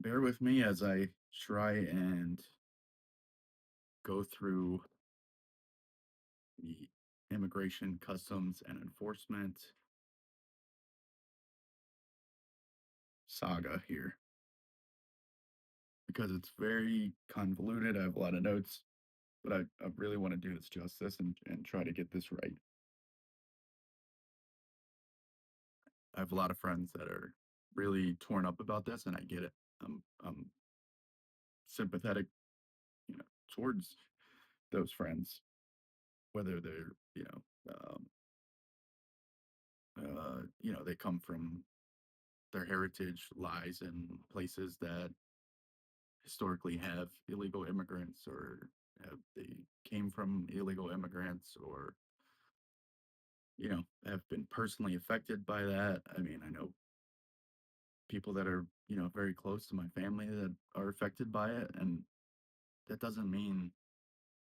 Bear with me as I try and go through the immigration, customs, and enforcement saga here because it's very convoluted. I have a lot of notes, but I really want to do this justice and try to get this right. I have a lot of friends that are really torn up about this, and I get it. I'm sympathetic, you know, towards those friends, whether they're, they come from their heritage lies in places that historically have illegal immigrants or they came from illegal immigrants or have been personally affected by that. I mean, I know people that are very close to my family that are affected by it, and that doesn't mean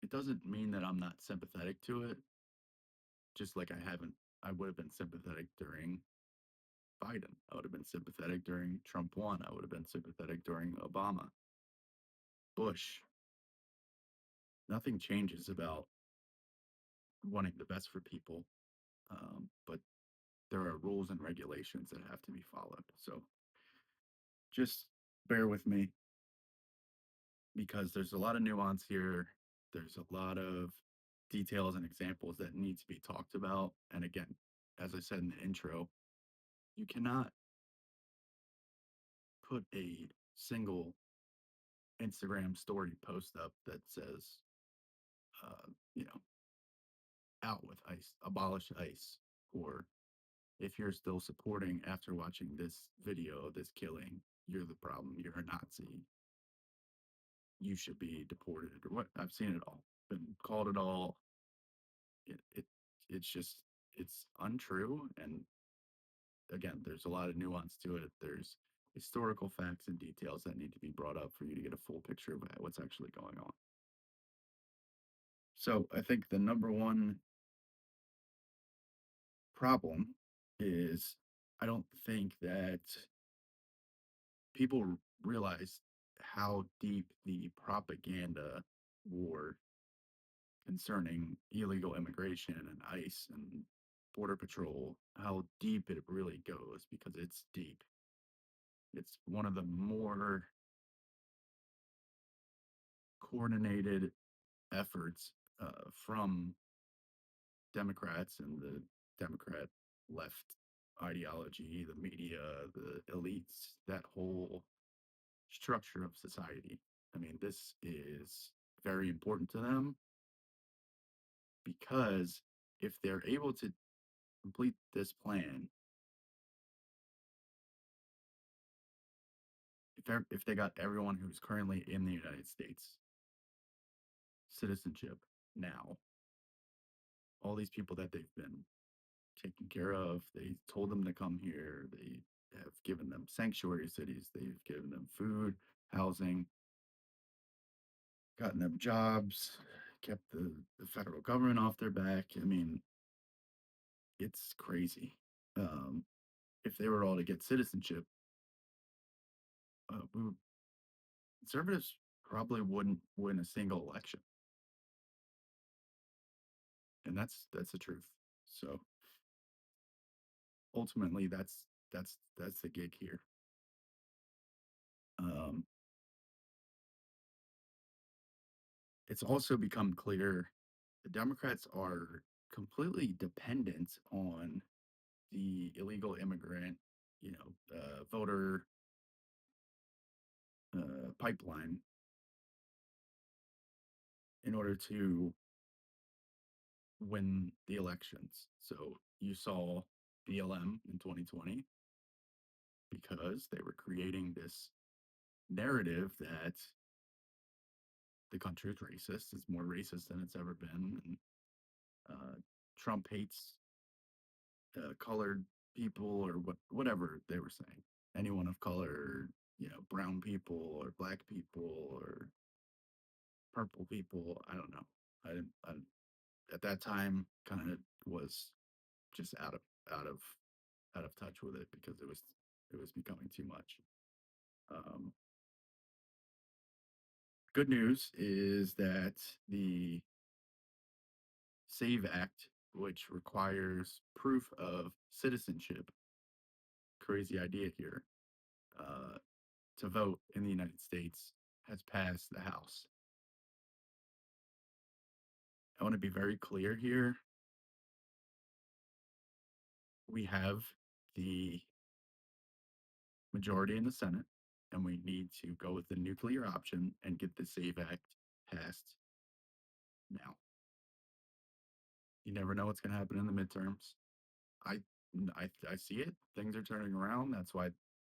that I'm not sympathetic to it, just like I would have been sympathetic during Biden. I would have been sympathetic during Trump 1. I would have been sympathetic during Obama, Bush. Nothing changes about wanting the best for people, but there are rules and regulations that have to be followed. So just bear with me because there's a lot of nuance here. There's a lot of details and examples that need to be talked about. And again, as I said in the intro, you cannot put a single Instagram story post up that says, uh, you know, out with ICE, abolish ICE, or if you're still supporting after watching this video, this killing, you're the problem, you're a Nazi, you should be deported, or what. I've seen it all, been called it all. It, it it's just it's untrue. And again, there's a lot of nuance to it. There's historical facts and details that need to be brought up for you to get a full picture of what's actually going on. So I think the number one problem is I don't think that people realize how deep the propaganda war concerning illegal immigration and ICE and Border Patrol, how deep it really goes, because it's deep. It's one of the more coordinated efforts from Democrats and the Democrat left ideology, the media, the elites, that whole structure of society. I mean, this is very important to them because if they're able to complete this plan, if they got everyone who's currently in the United States citizenship now, all these people that they've been taking care of, they told them to come here, they have given them sanctuary cities, they've given them food, housing, gotten them jobs, kept the federal government off their back. I mean, it's crazy. Um, if they were all to get citizenship, we would, conservatives probably wouldn't win a single election, and that's the truth. So ultimately, that's the gig here. Um, it's also become clear the Democrats are completely dependent on the illegal immigrant, voter pipeline in order to win the elections. So you saw BLM in 2020 because they were creating this narrative that the country is racist. It's more racist than it's ever been. And Trump hates colored people or whatever they were saying. Anyone of color, brown people or black people or purple people. I don't know. I at that time kind of was just out of out of touch with it because it was becoming too much. Um, Good news is that the SAVE Act, which requires proof of citizenship, crazy idea here, uh, to vote in the United States, has passed the House. I want to be very clear here. We have the majority in the Senate, and we need to go with the nuclear option and get the SAVE Act passed now. You never know what's going to happen in the midterms. I, I see it. Things are turning around. That's why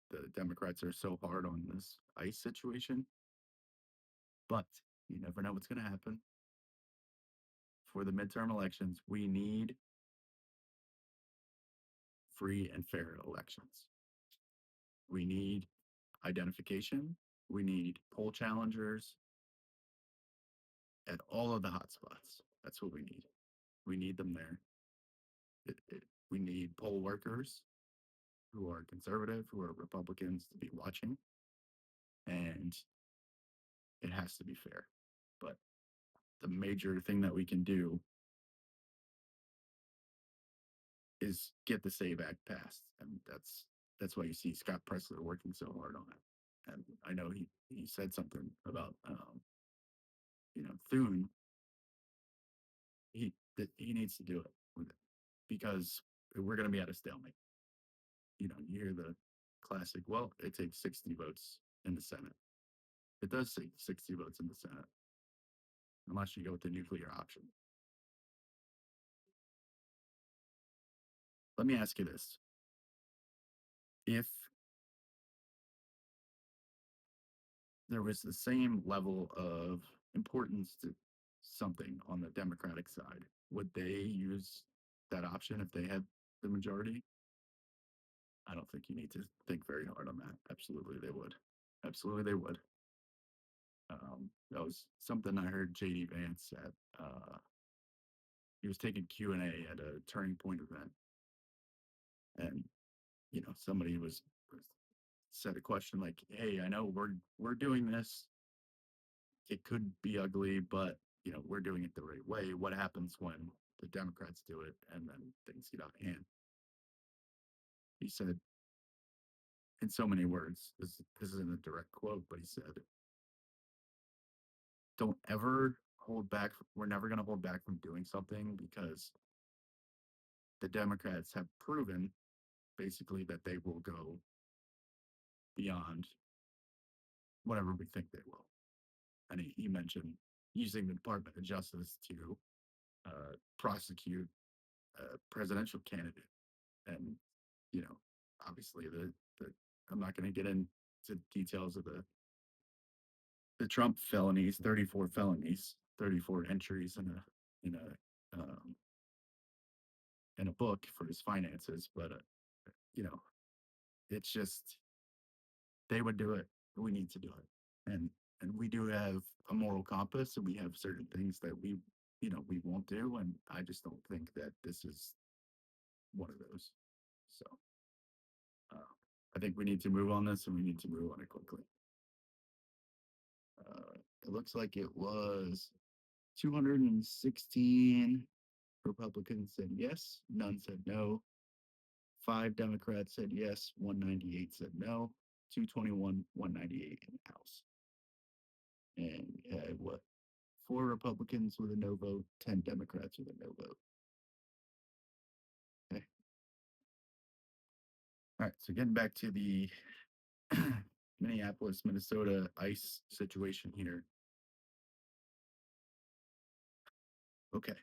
the Democrats are so hard on this ICE situation. But you never know what's going to happen. For the midterm elections, we need free and fair elections. We need identification. We need poll challengers at all of the hotspots. That's what we need. We need them there. We need poll workers who are conservative, who are Republicans to be watching, and it has to be fair. But the major thing that we can do is get the SAVE Act passed, and that's why you see Scott Presler working so hard on it. And I know he said something about Thune. He needs to do it with it because we're going to be at a stalemate. You hear the classic, well, it takes 60 votes in the Senate. It does take 60 votes in the Senate, unless you go with the nuclear option. Let me ask you this. If there was the same level of importance to something on the Democratic side, would they use that option if they had the majority? I don't think you need to think very hard on that. Absolutely, they would. Absolutely, they would. That was something I heard JD Vance at. He was taking Q&A at a Turning Point event, and somebody was said a question like, "Hey, I know we're doing this. It could be ugly, but we're doing it the right way. What happens when the Democrats do it and then things get out of hand?" He said, in so many words, this isn't a direct quote, but he said, "Don't ever hold back. We're never going to hold back from doing something because the Democrats have proven basically that they will go beyond whatever we think they will." And he mentioned using the Department of Justice to prosecute a presidential candidate. And, you know, obviously the I'm not going to get into details of the Trump felonies, 34 felonies, 34 entries in a book for his finances, but you know, it's just they would do it. We need to do it, and we do have a moral compass, and we have certain things that we won't do, and I just don't think that this is one of those. So uh, I think we need to move on this, and we need to move on it quickly. It looks like it was 216 Republicans said yes, none said no. 5 Democrats said yes, 198 said no, 221, 198 in the House. And we had what? 4 Republicans with a no vote, 10 Democrats with a no vote. Okay. All right. So getting back to the Minneapolis, Minnesota ICE situation here. Okay.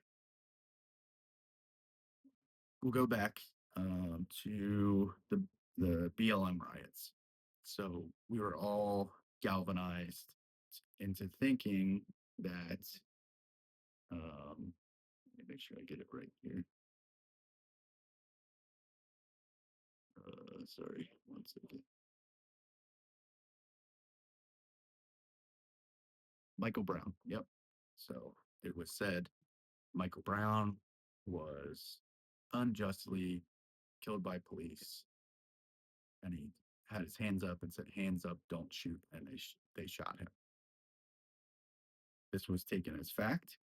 We'll go back to the BLM riots. So we were all galvanized into thinking that, let me make sure I get it right here. Sorry, one second. Michael Brown. Yep. So it was said Michael Brown was unjustly killed by police, and he had his hands up and said, "Hands up, don't shoot," and they shot him. This was taken as fact.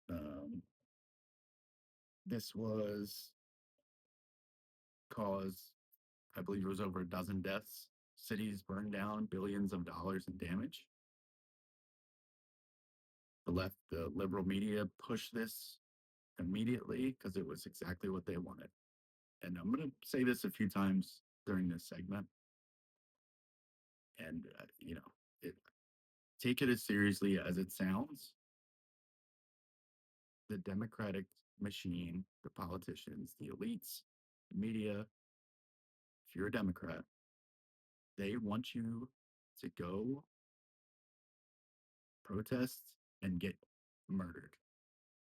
Um, this was caused, I believe it was over a dozen deaths, cities burned down, billions of dollars in damage. The liberal media pushed this immediately because it was exactly what they wanted. And I'm going to say this a few times during this segment, and it, take it as seriously as it sounds. The Democratic machine, the politicians, the elites, the media, if you're a Democrat, they want you to go protest and get murdered.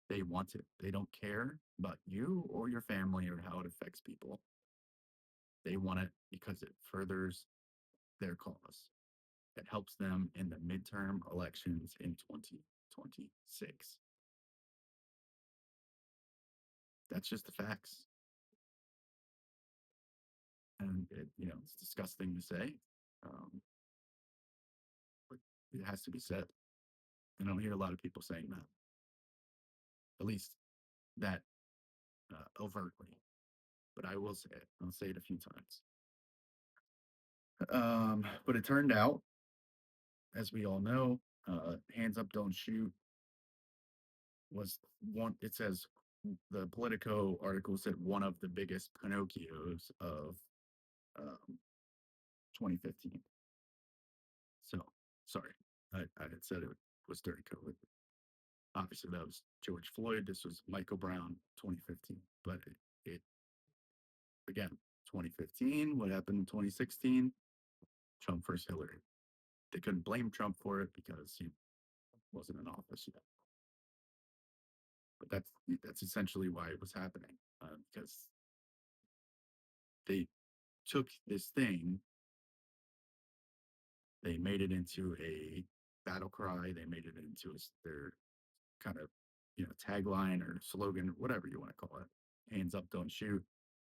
They want it. They don't care about you or your family or how it affects people. They want it because it furthers their cause. It helps them in the midterm elections in 2026. That's just the facts. And it's disgusting to say, but it has to be said. I don't hear a lot of people saying that, at least that overtly. But I will say it. I'll say it a few times. But it turned out, as we all know, hands up, don't shoot was one. It says the Politico article said one of the biggest Pinocchios of um, 2015. So sorry, I had said it was during COVID. Obviously, that was George Floyd. This was Michael Brown, 2015. But it again, 2015. What happened in 2016? Trump versus Hillary. They couldn't blame Trump for it because he wasn't in office yet. But that's essentially why it was happening, because they took this thing, they made it into a battle cry, they made it into their kind of tagline or slogan or whatever you want to call it. Hands up, don't shoot.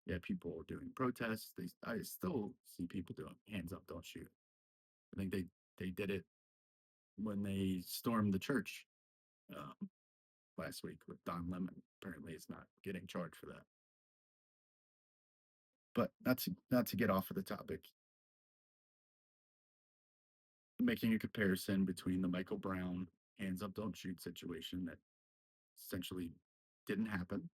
Yeah, people doing protests. I still see people doing hands up, don't shoot. I think they did it when they stormed the church um, last week with Don Lemon. Apparently, he's not getting charged for that. But not to get off of the topic. Making a comparison between the Michael Brown hands up, don't shoot situation that essentially didn't happen.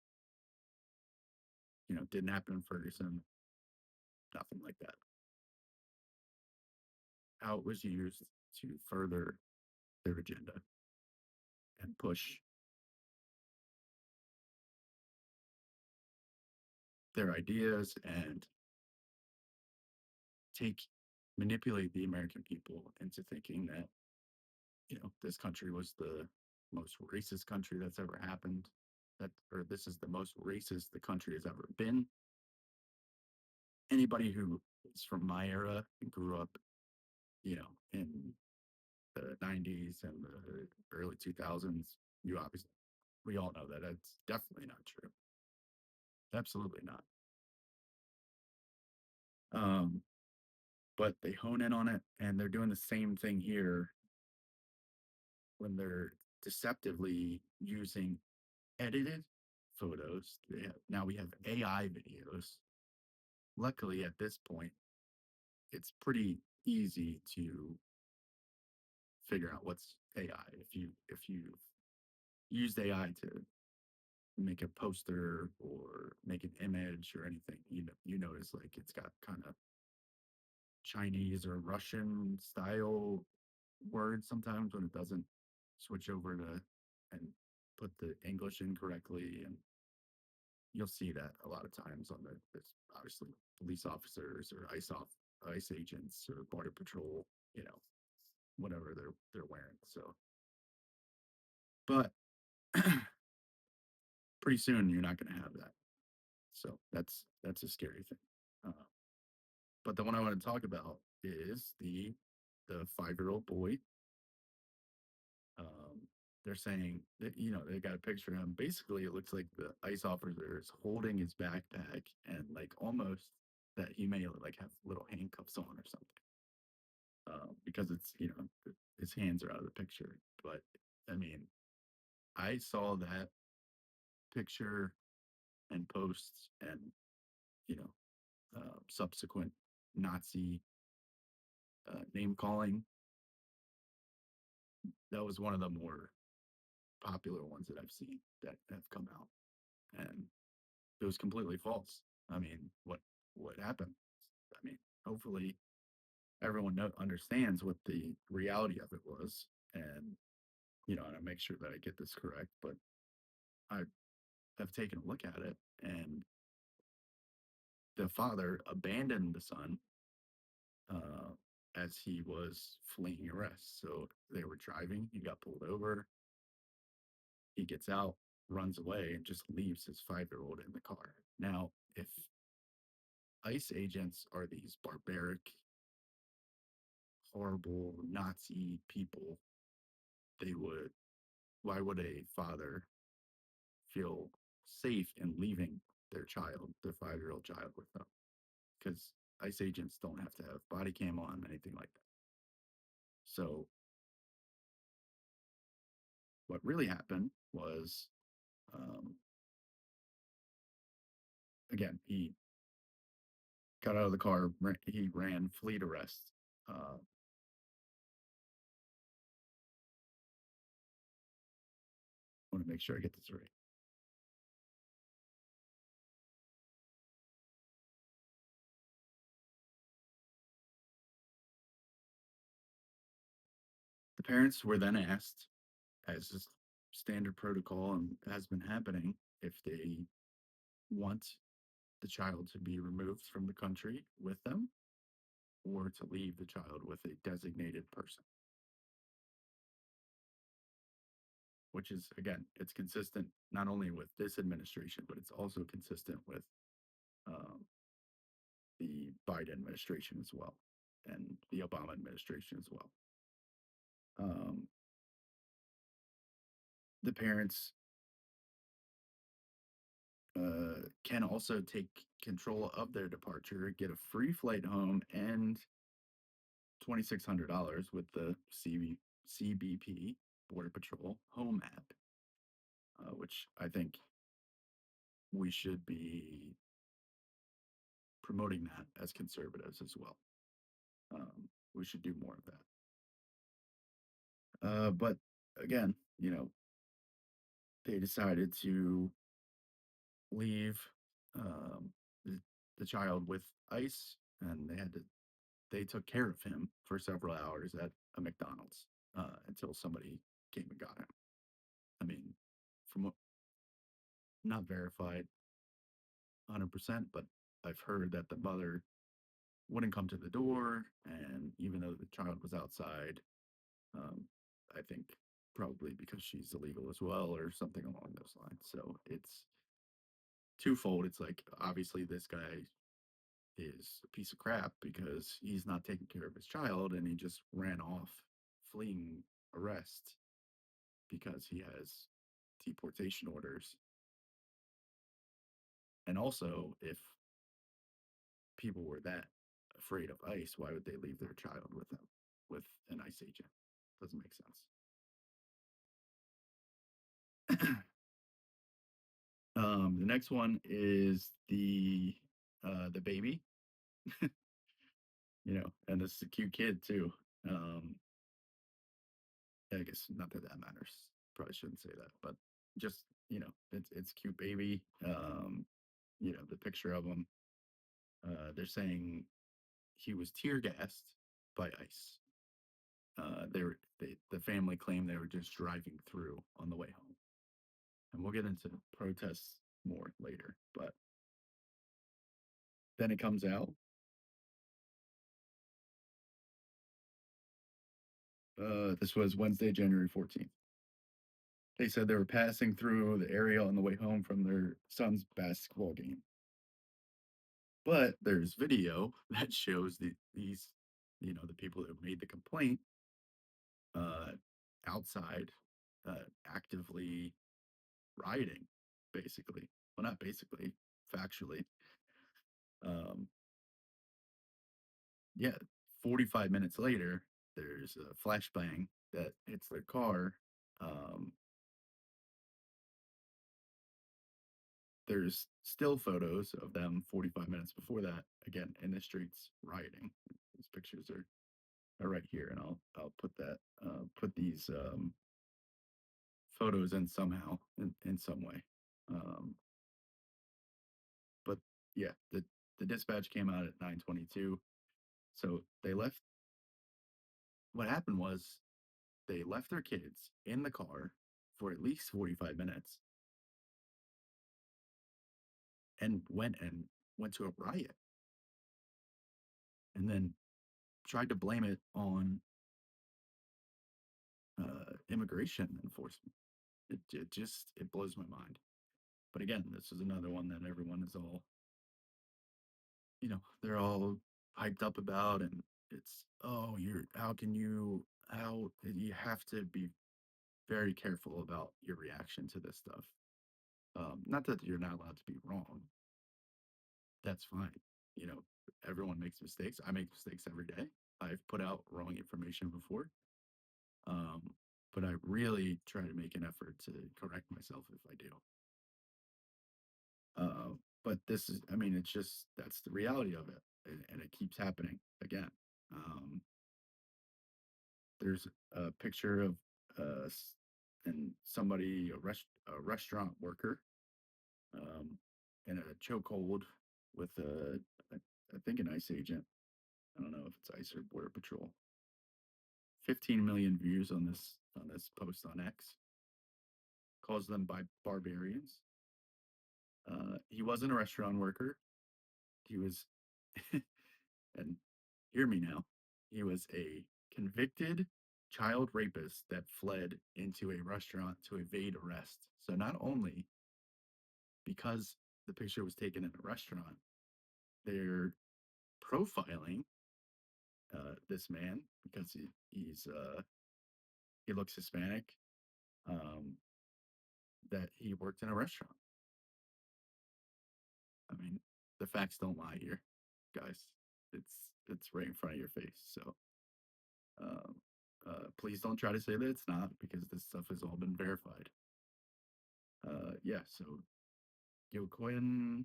Didn't happen in Ferguson. Nothing like that. How it was used to further their agenda and push their ideas and manipulate the American people into thinking that this country was the most racist country that's ever happened, or this is the most racist the country has ever been. Anybody who is from my era and grew up in the 90s and the early 2000s, we all know that it's definitely not true. Absolutely not. Um, but they hone in on it, and they're doing the same thing here when they're deceptively using edited photos. Now we have AI videos. Luckily, at this point, it's pretty easy to figure out what's AI. If you used AI to make a poster or make an image or anything, you notice like it's got kind of Chinese or Russian style words sometimes when it doesn't switch over to and put the English in correctly. And you'll see that a lot of times on there's obviously police officers or ICE agents or border patrol, whatever they're wearing. So, but pretty soon you're not going to have that. So that's a scary thing. But the one I want to talk about is the 5-year-old boy. They're saying that they got a picture of him. Basically, it looks like the ICE officer is holding his backpack and like almost that he may like have little handcuffs on or something, because it's his hands are out of the picture. But I mean, I saw that picture and posts and, you know, subsequent Nazi name calling. That was one of the more popular ones that I've seen that have come out, and it was completely false. I mean, what happened? I mean, hopefully everyone understands what the reality of it was, and and I make sure that I get this correct. But I have taken a look at it, and the father abandoned the son uh, as he was fleeing arrest. So they were driving, he got pulled over, he gets out, runs away, and just leaves his 5-year-old in the car. Now, if ICE agents are these barbaric, horrible Nazi people, they would, why would a father feel safe in leaving their child, their 5-year-old child with them? Because ICE agents don't have to have body cam on, anything like that. So what really happened was, um, again, he got out of the car, he ran fleet arrest. Uh, I want to make sure I get this right. The parents were then asked, as is standard protocol and has been happening, if they want the child to be removed from the country with them or to leave the child with a designated person, which is, again, it's consistent not only with this administration, but it's also consistent with um, the Biden administration as well and the Obama administration as well. Um, the parents can also take control of their departure, get a free flight home, and $2,600 with the CBP Border Patrol Home app, which I think we should be promoting that as conservatives as well. We should do more of that. But again, they decided to leave um, the, the child with ICE, and they took care of him for several hours at a McDonald's until somebody came and got him. I mean, from what not verified 100%, but I've heard that the mother wouldn't come to the door, and even though the child was outside, um, I think probably because she's illegal as well or something along those lines. So it's twofold. It's like obviously this guy is a piece of crap because he's not taking care of his child and he just ran off fleeing arrest because he has deportation orders. And also, if people were that afraid of ICE, why would they leave their child with them, with an ICE agent? Doesn't make sense. The next one is the baby, and this is a cute kid too. Um, I guess not that that matters. Probably shouldn't say that, but just it's cute baby. The picture of him. They're saying he was tear gassed by ICE. The family claimed they were just driving through on the way home, and we'll get into protests more later. But then it comes out. This was Wednesday, January 14th. They said they were passing through the area on the way home from their son's basketball game. But there's video that shows the people that made the complaint uh, outside, actively rioting, basically. Well, not basically, factually. Um, yeah, 45 minutes later, there's a flashbang that hits their car. Um, there's still photos of them 45 minutes before that, again, in the streets rioting. These pictures are right here, and I'll put that put these photos in somehow in some way. Um, but yeah, the dispatch came out at 9:22. So they left. What happened was they left their kids in the car for at least 45 minutes and went to a riot, and then tried to blame it on immigration enforcement. It just it blows my mind. But again, this is another one that everyone is all, they're all hyped up about, and it's, oh, you're how can you how you have to be very careful about your reaction to this stuff. Not that you're not allowed to be wrong. That's fine. You know, everyone makes mistakes. I make mistakes every day. I've put out wrong information before. Um, but I really try to make an effort to correct myself if I do. But this is, I mean, it's just that's the reality of it, and it keeps happening again. Um, there's a picture of and somebody a restaurant worker um, in a chokehold with I think an ICE agent. I don't know if it's ICE or Border Patrol. 15 million views on this post on X. Calls them by barbarians. He wasn't a restaurant worker. He was, and hear me now, he was a convicted child rapist that fled into a restaurant to evade arrest. So not only because the picture was taken in a restaurant, they're profiling this man because he looks Hispanic, um, that he worked in a restaurant. I mean, the facts don't lie here, guys. It's right in front of your face. So um, please don't try to say that it's not, because this stuff has all been verified. Yeah. So Yocoin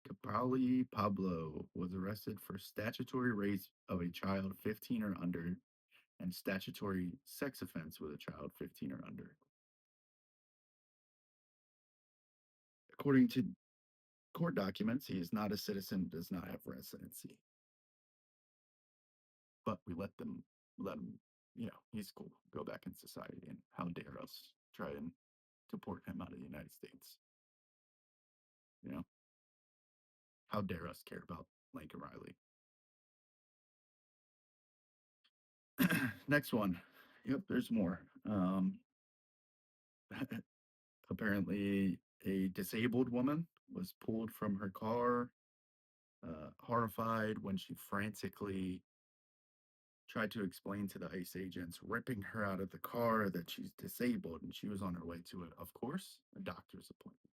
Capali Pablo was arrested for statutory rape of a child 15 or under and statutory sex offense with a child 15 or under. According to court documents, he is not a citizen, does not have residency. But we let him, he's cool, go back in society, and how dare us try and deport him out of the United States? You know, how dare us care about Lincoln Riley? Next one. Yep, there's more. Apparently, a disabled woman was pulled from her car, horrified when she frantically tried to explain to the ICE agents ripping her out of the car that she's disabled and she was on her way to of course, a doctor's appointment.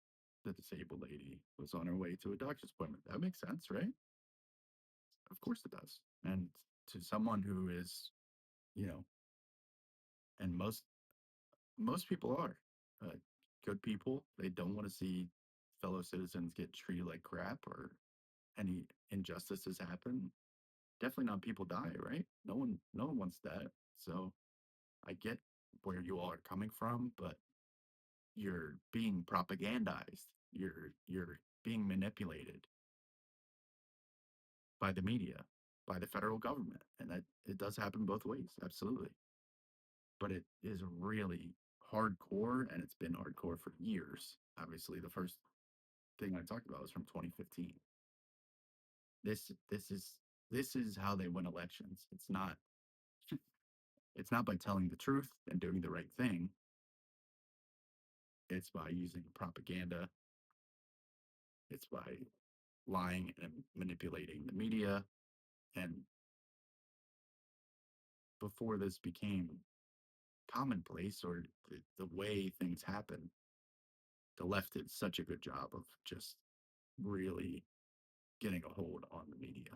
The disabled lady was on her way to a doctor's appointment. That makes sense, right? Of course it does. And to someone who is, you know, and most people are uh, good people. They don't want to see fellow citizens get treated like crap or any injustices happen. Definitely not people die, right? No one wants that. So I get where you all are coming from, but you're being propagandized. You're being manipulated by the media, by the federal government, and that it does happen both ways, absolutely. But it is really hardcore, and it's been hardcore for years. Obviously, the first thing I talked about was from 2015. This this is this is how they win elections. It's not by telling the truth and doing the right thing. It's by using propaganda. It's by lying and manipulating the media. And before this became commonplace or the way things happen, the left did such a good job of just really getting a hold on the media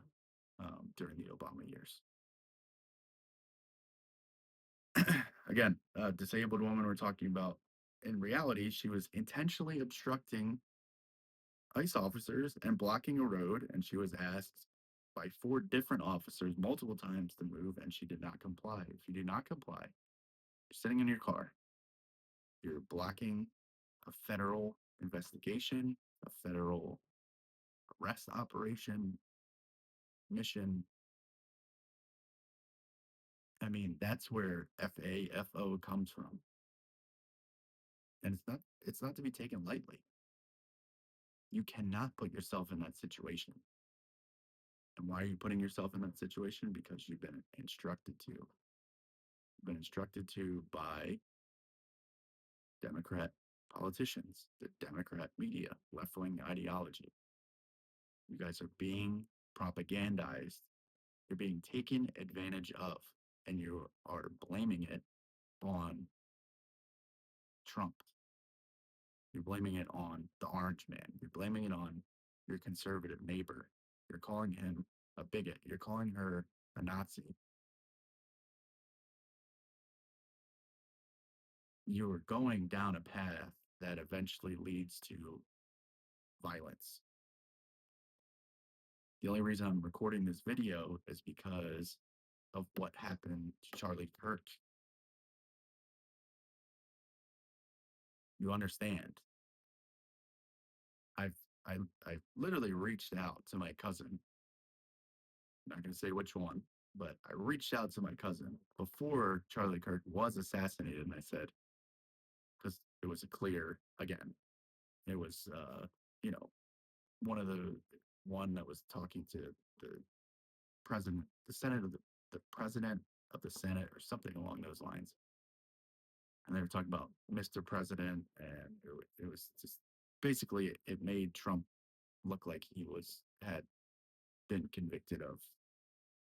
during the Obama years. again, a disabled woman we're talking about. In reality, she was intentionally obstructing ICE officers and blocking a road, and she was asked by four different officers multiple times to move, and she did not comply. If you do not comply, you're sitting in your car, you're blocking a federal investigation, a federal arrest operation, mission. I mean, that's where FAFO comes from. And it's not to be taken lightly. You cannot put yourself in that situation. And why are you putting yourself in that situation? Because you've been instructed to. You've been instructed to by Democrat politicians, the Democrat media, left wing ideology. You guys are being propagandized. You're being taken advantage of, and you are blaming it on Trump. You're blaming it on the orange man. You're blaming it on your conservative neighbor. You're calling him a bigot. You're calling her a Nazi. You're going down a path that eventually leads to violence. The only reason I'm recording this video is because of what happened to Charlie Kirk. You understand? I've I literally reached out to my cousin. I'm not gonna say which one, but I reached out to my cousin before Charlie Kirk was assassinated, and I said, because it was a clear again, it was you know, one of one that was talking to the president, the Senate of the president of the Senate or something along those lines. And they were talking about Mr. President, and it was just basically it made Trump look like he had been convicted of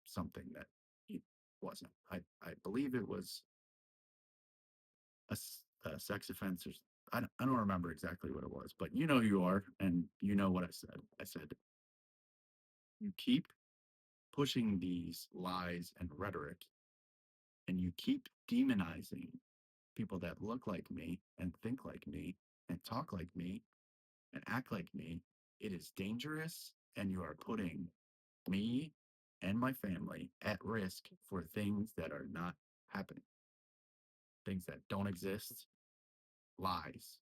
something that he wasn't. I believe it was a sex offense, or I don't remember exactly what it was, but you know who you are, and you know what I said. I said you keep pushing these lies and rhetoric, and you keep demonizing people that look like me and think like me and talk like me and act like me. It is dangerous, and you are putting me and my family at risk for things that are not happening, things that don't exist, lies.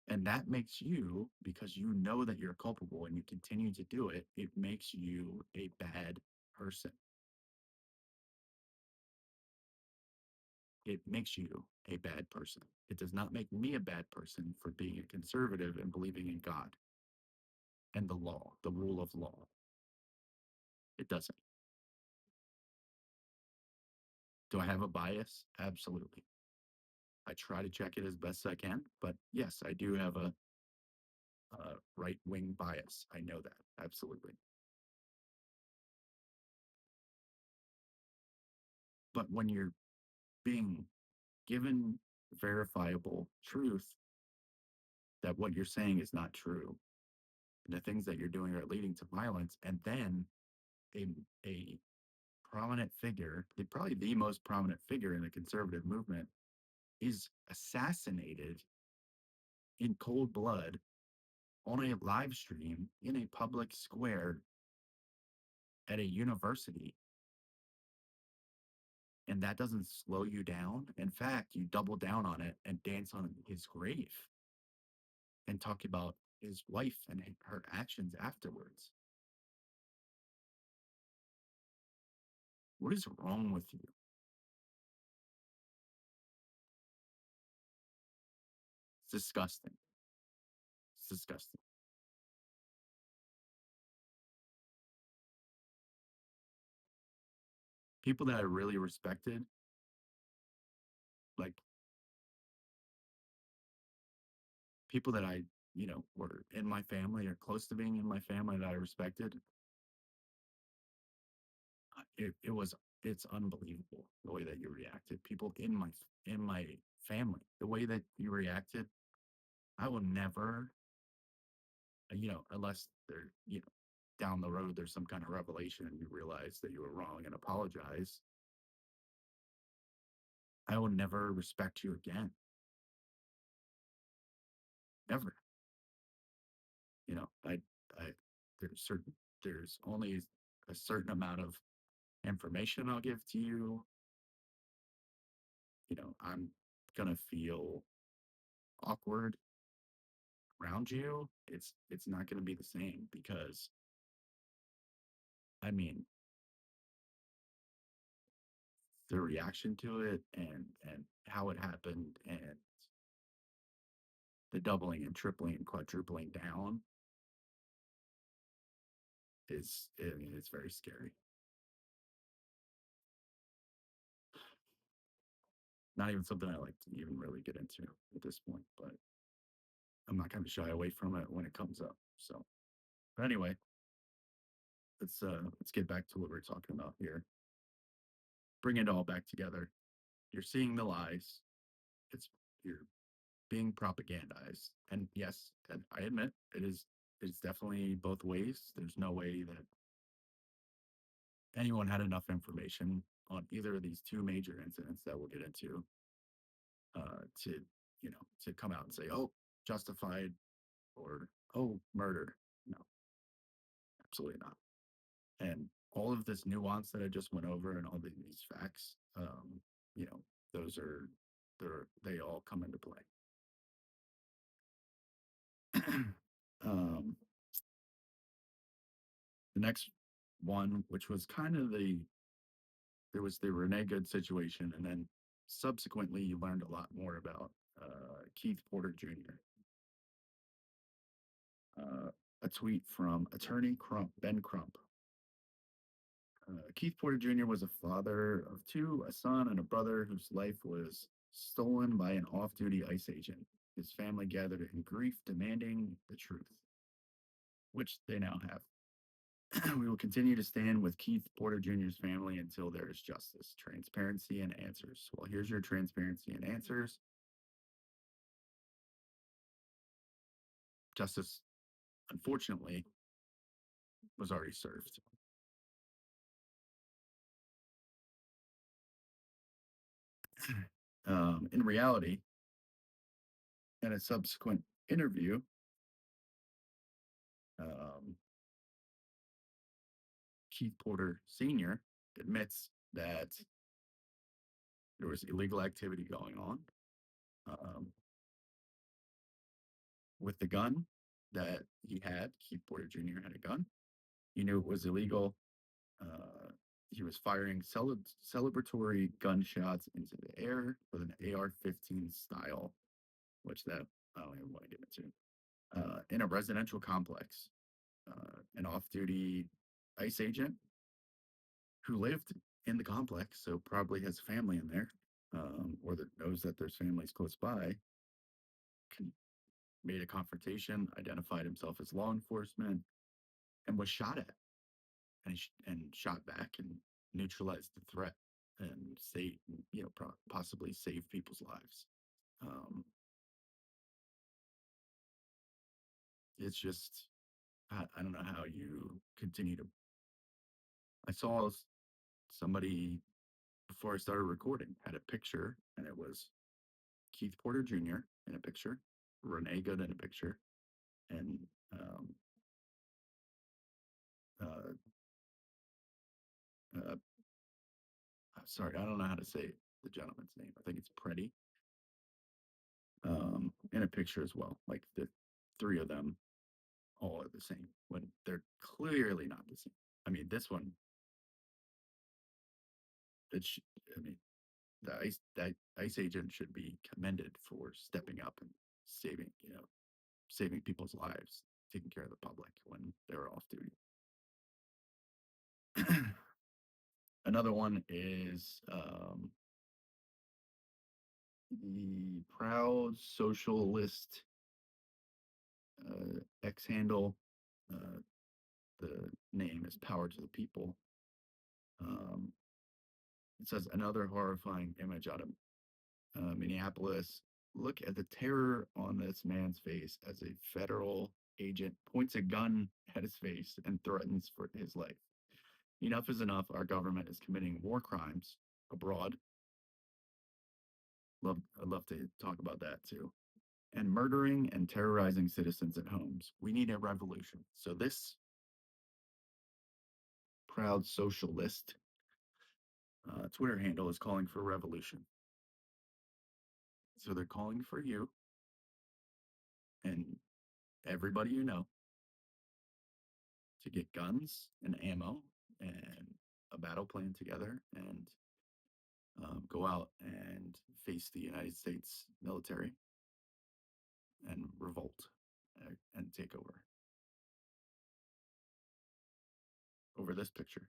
And that makes you, because you know that you're culpable and you continue to do it, it makes you a bad person. It makes you a bad person. It does not make me a bad person for being a conservative and believing in God and the law, the rule of law. It doesn't. Do I have a bias? Absolutely. I try to check it as best I can, but yes, I do have a right wing bias. I know that. Absolutely. But when you're being given verifiable truth that what you're saying is not true, and the things that you're doing are leading to violence, and then a, a prominent figure, probably the most prominent figure in the conservative movement, is assassinated in cold blood on a live stream in a public square at a university, and that doesn't slow you down. In fact, you double down on it and dance on his grave and talk about his wife and her actions afterwards. What is wrong with you? It's disgusting. It's disgusting. People that I really respected, like people that were in my family or close to being in my family that I respected, it was it's unbelievable the way that you reacted. People in my family, the way that you reacted, I will never, unless they're down the road there's some kind of revelation and you realize that you were wrong and apologize. I will never respect you again. Ever. You know, I, there's certain, there's only a certain amount of information I'll give to you. You know, I'm gonna feel awkward around you. It's not gonna be the same because I mean the reaction to it and how it happened and the doubling and tripling and quadrupling down is, I mean, it's very scary. Not even something I like to even really get into at this point, but I'm not going to shy away from it when it comes up. So, but anyway, let's get back to what we're talking about here. Bring it all back together. You're seeing the lies. It's you're being propagandized, and yes, and I admit it is. It's definitely both ways. There's no way that anyone had enough information on either of these two major incidents that we'll get into to to come out and say, oh, justified or oh, murder. No, absolutely not. And all of this nuance that I just went over and all these facts, you know, those are they all come into play. um, the next one, which was kind of there was the Renee Good situation, and then subsequently you learned a lot more about Keith Porter Jr. A tweet from attorney Ben Crump. Keith Porter Jr. was a father of two, a son and a brother whose life was stolen by an off duty ICE agent. His family gathered in grief, demanding the truth, which they now have. We will continue to stand with Keith Porter Jr.'s family until there is justice, transparency, and answers. Well, here's your transparency and answers. Justice, unfortunately, was already served. In reality, in a subsequent interview, um, Keith Porter Sr. admits that there was illegal activity going on um, with the gun that he had. Keith Porter Jr. had a gun. He knew it was illegal. Uh, he was firing celebratory gunshots into the air with an AR-15 style, which that I don't even want to get into. In a residential complex, an off-duty ICE agent who lived in the complex, so probably has family in there, or that knows that there's families close by, made a confrontation, identified himself as law enforcement, and was shot at, and shot back and neutralized the threat and save, possibly save people's lives. Um, it's just, I don't know how you continue to. I saw somebody before I started recording had a picture, and it was Keith Porter Jr. in a picture, Renee Good in a picture, and uh, uh, sorry, I don't know how to say the gentleman's name. I think it's Preddy, in a picture as well. Like the three of them all are the same when they're clearly not the same. I mean, this one, it's, I mean, that ICE agent should be commended for stepping up and saving, saving people's lives, taking care of the public when they're off duty. Another one is the Proud Socialist X handle. Uh, the name is Power to the People. Um, it says another horrifying image out of Minneapolis. Look at the terror on this man's face as a federal agent points a gun at his face and threatens for his life. Enough is enough. Our government is committing war crimes abroad I'd love to talk about that too. And murdering and terrorizing citizens at homes. We need a revolution. So this proud socialist Twitter handle is calling for revolution. So they're calling for you and everybody you know to get guns and ammo and a battle plan together and go out and face the United States military and revolt and take over this picture.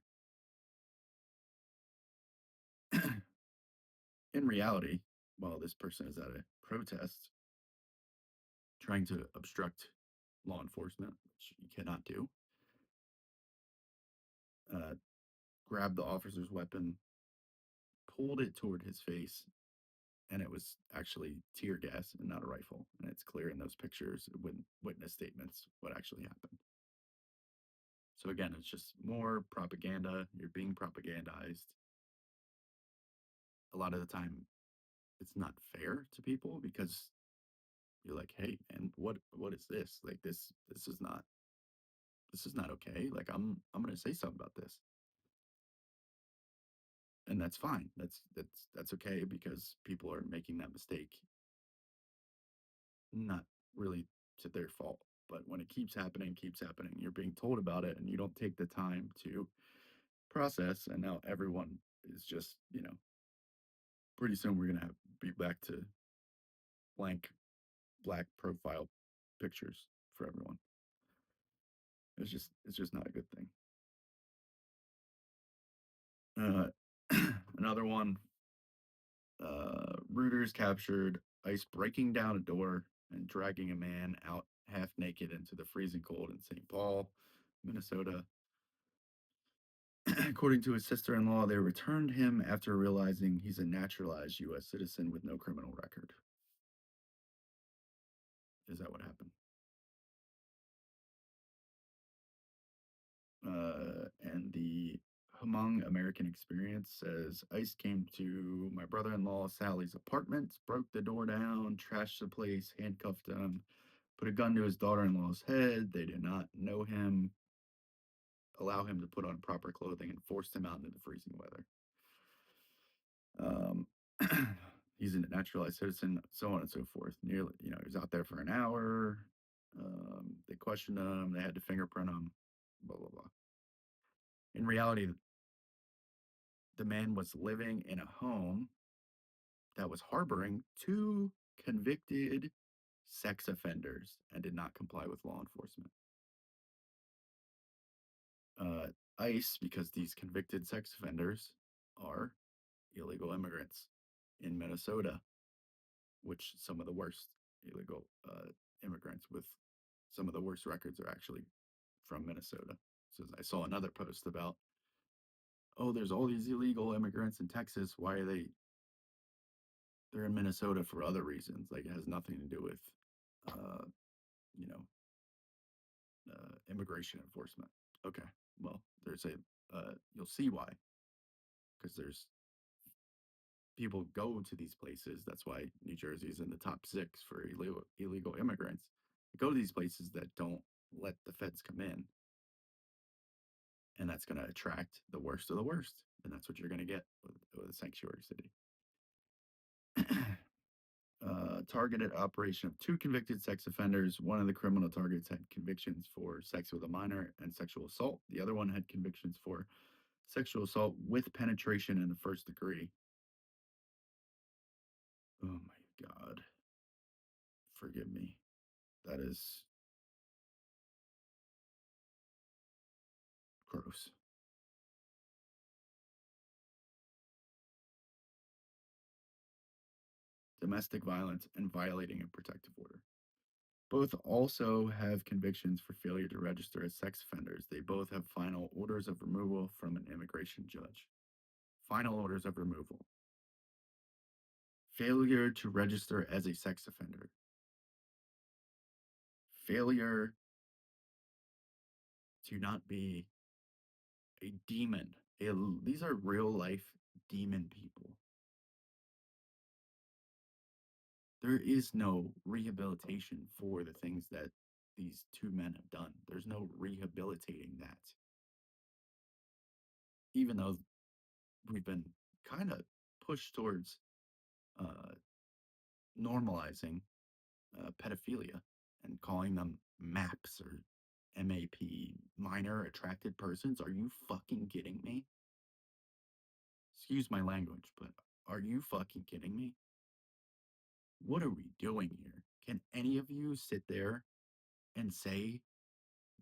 In reality, while this person is at a protest trying to obstruct law enforcement, which you cannot do, uh, grabbed the officer's weapon, pulled it toward his face, and it was actually tear gas and not a rifle. And it's clear in those pictures with witness statements what actually happened. So again, it's just more propaganda. You're being propagandized. A lot of the time, it's not fair to people because you're like, hey, and what is this? Like this is not okay. Like I'm gonna say something about this. And that's fine. That's okay because people are making that mistake, not really to their fault. But when it keeps happening, you're being told about it and you don't take the time to process. And now everyone is just, pretty soon we're gonna be back to blank black profile pictures for everyone. It's just not a good thing. Uh, another one. Rooters captured ICE breaking down a door and dragging a man out half naked into the freezing cold in St. Paul, Minnesota. According to his sister in law, they returned him after realizing he's a naturalized U.S. citizen with no criminal record. Is that what happened? And the Hmong American Experience says ICE came to my brother in law Sally's apartment, broke the door down, trashed the place, handcuffed him, put a gun to his daughter in law's head. They did not know him, allow him to put on proper clothing, and forced him out into the freezing weather. Um, he's a naturalized citizen, so on and so forth. Nearly, he was out there for an hour. They questioned him. They had to fingerprint him. Blah blah blah. In reality, the man was living in a home that was harboring two convicted sex offenders and did not comply with law enforcement. Uh, ICE, because these convicted sex offenders are illegal immigrants in Minnesota, which some of the worst illegal immigrants with some of the worst records are actually from Minnesota. So I saw another post about, oh, there's all these illegal immigrants in Texas. Why are they're in Minnesota for other reasons? Like it has nothing to do with, uh, you know, immigration enforcement. Okay, well, you'll see why, because there's people go to these places. That's why New Jersey is in the top 6 for illegal immigrants. They go to these places that don't let the feds come in, and that's going to attract the worst of the worst, and that's what you're going to get with a sanctuary city. Targeted operation of 2 convicted sex offenders. One of the criminal targets had convictions for sex with a minor and sexual assault. The other one had convictions for sexual assault with penetration in the first degree. Oh my God. Forgive me. That is gross. Domestic violence and violating a protective order. Both also have convictions for failure to register as sex offenders. They both have final orders of removal from an immigration judge. Final orders of removal. Failure to register as a sex offender. Failure to not be a demon. These are real life demon people. There is no rehabilitation for the things that these two men have done. There's no rehabilitating that. Even though we've been kind of pushed towards uh, normalizing pedophilia and calling them MAPs or MAP, minor attracted persons. Are you fucking kidding me? Excuse my language, but are you fucking kidding me? What are we doing here? Can any of you sit there and say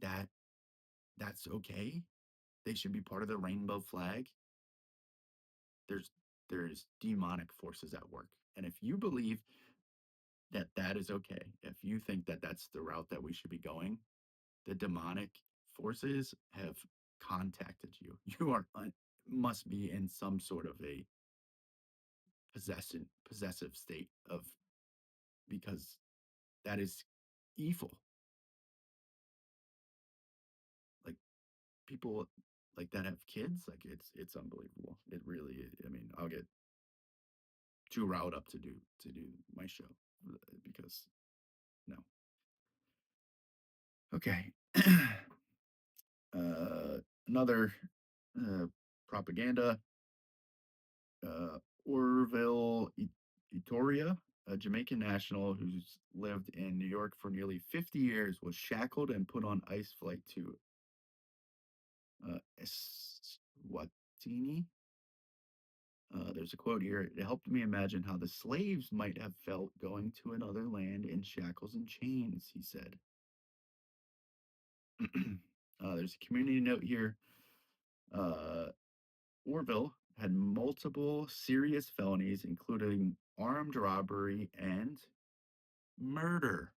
that that's okay? They should be part of the rainbow flag? There's there's demonic forces at work. And if you believe that that is okay, if you think that that's the route that we should be going, the demonic forces have contacted you. You are must be in some sort of a possessive state of, because that is evil. Like people like that have kids, like it's unbelievable. It really is. I mean, I'll get too riled up to do my show because no. Okay. uh Another uh propaganda, uh Orville Itoria, a Jamaican national who's lived in New York for nearly 50 years, was shackled and put on ice flight to Eswatini. There's a quote here. It helped me imagine how the slaves might have felt going to another land in shackles and chains, he said. There's a community note here. Uh, Orville had multiple serious felonies, including armed robbery and murder.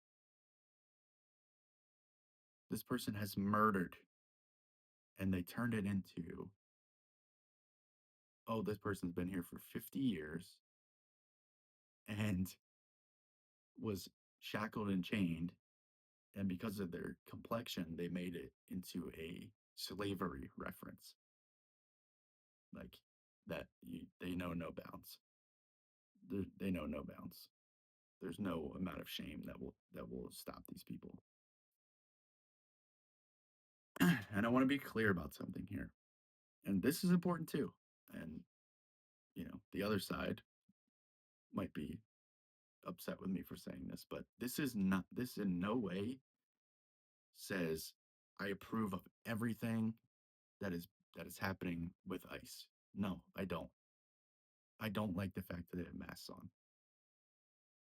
This person has murdered, and they turned it into, oh, this person's been here for 50 years and was shackled and chained, and because of their complexion, they made it into a slavery reference, like that. They know no bounds. They know no bounds. There's no amount of shame that will stop these people. And I want to be clear about something here, and this is important too. And the other side might be upset with me for saying this, but this in no way says I approve of everything that is that is happening with ICE. No, I don't. I don't like the fact that they have masks on.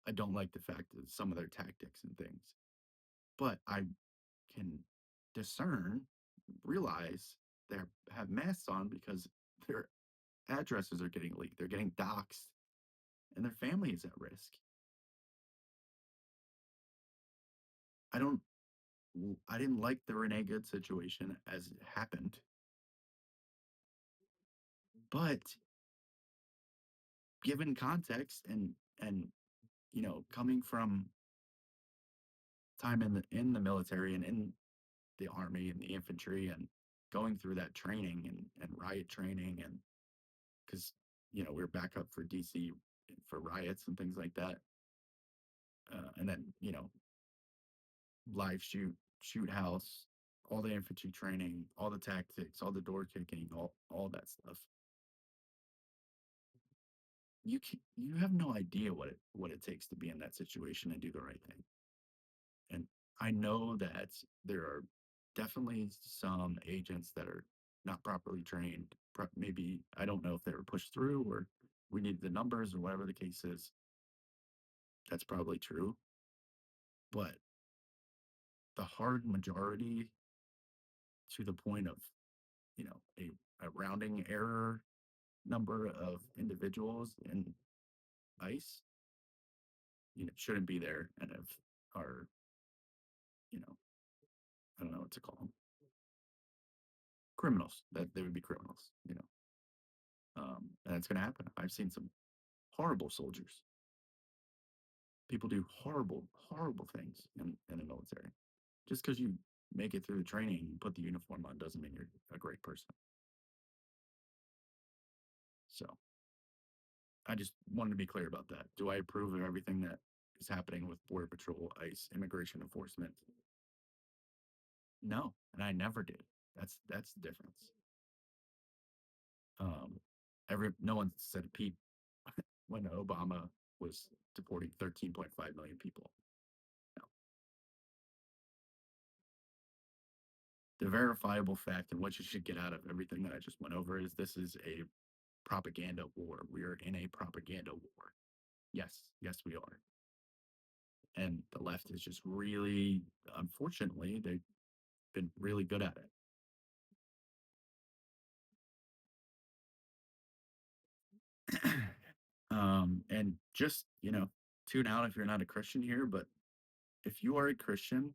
I don't like the fact that some of their tactics and things. But I can discern, realize they have masks on because their addresses are getting leaked. They're getting doxxed, and their family is at risk. I don't. I didn't like the Renee Good situation as it happened, but given context and coming from time in the military and in the army and the infantry and going through that training and riot training, and because we are back up for DC for riots and things like that, and then live shoot house, all the infantry training, all the tactics, all the door kicking, all that stuff. You have no idea what it takes to be in that situation and do the right thing. And I know that there are definitely some agents that are not properly trained. Maybe I don't know if they were pushed through or we need the numbers or whatever the case is. That's probably true. But the hard majority, to the point of, a rounding error number of individuals in ICE, shouldn't be there, and if are, you know, I don't know what to call them, criminals, that they would be criminals, and that's going to happen. I've seen some horrible soldiers. People do horrible, horrible things in the military. Just because you make it through the training and put the uniform on doesn't mean you're a great person. So I just wanted to be clear about that. Do I approve of everything that is happening with Border Patrol, ICE, immigration enforcement. No, and I never did. That's the difference. Um, no one said a peep when Obama was deporting 13.5 million people. No. The verifiable fact and what you should get out of everything that I just went over is this is a propaganda war. We are in a propaganda war. Yes, yes, we are. And the left is just really, unfortunately, they've been really good at it. And just, tune out if you're not a Christian here, but if you are a Christian,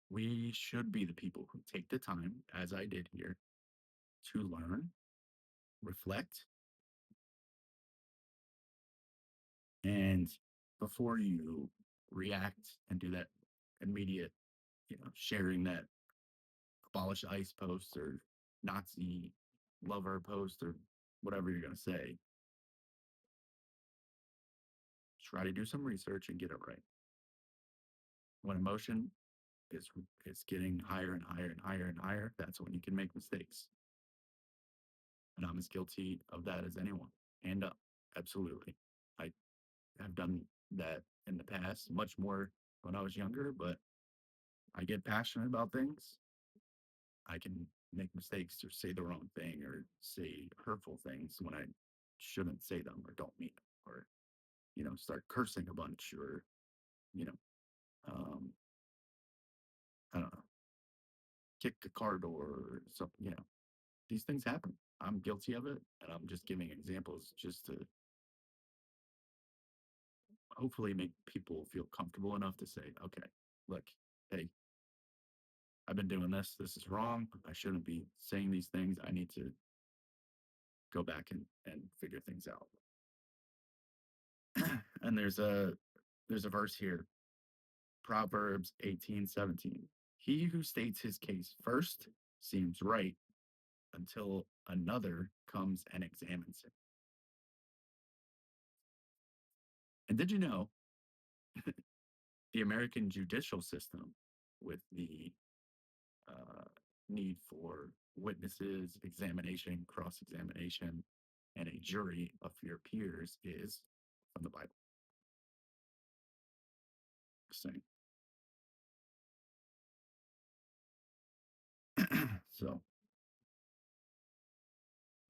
we should be the people who take the time, as I did here, to learn, reflect, and before you react and do that immediate, sharing that abolish ICE post or Nazi lover post or whatever you're going to say, try to do some research and get it right. When emotion is getting higher and higher and higher and higher, that's when you can make mistakes. And I'm as guilty of that as anyone. And absolutely. I have done that in the past, much more when I was younger, but I get passionate about things. I can make mistakes or say the wrong thing or say hurtful things when I shouldn't say them or don't mean it, or, start cursing a bunch or, you know, um, I don't know, kick a car door or something, these things happen. I'm guilty of it. And I'm just giving examples just to hopefully make people feel comfortable enough to say, okay, look, hey, I've been doing this. This is wrong. I shouldn't be saying these things. I need to go back and figure things out. And there's a verse here, Proverbs 18:17. He who states his case first seems right until another comes and examines it. And did you know the American judicial system, with the uh, need for witnesses, examination, cross examination, and a jury of your peers, is from the Bible? Just saying. So,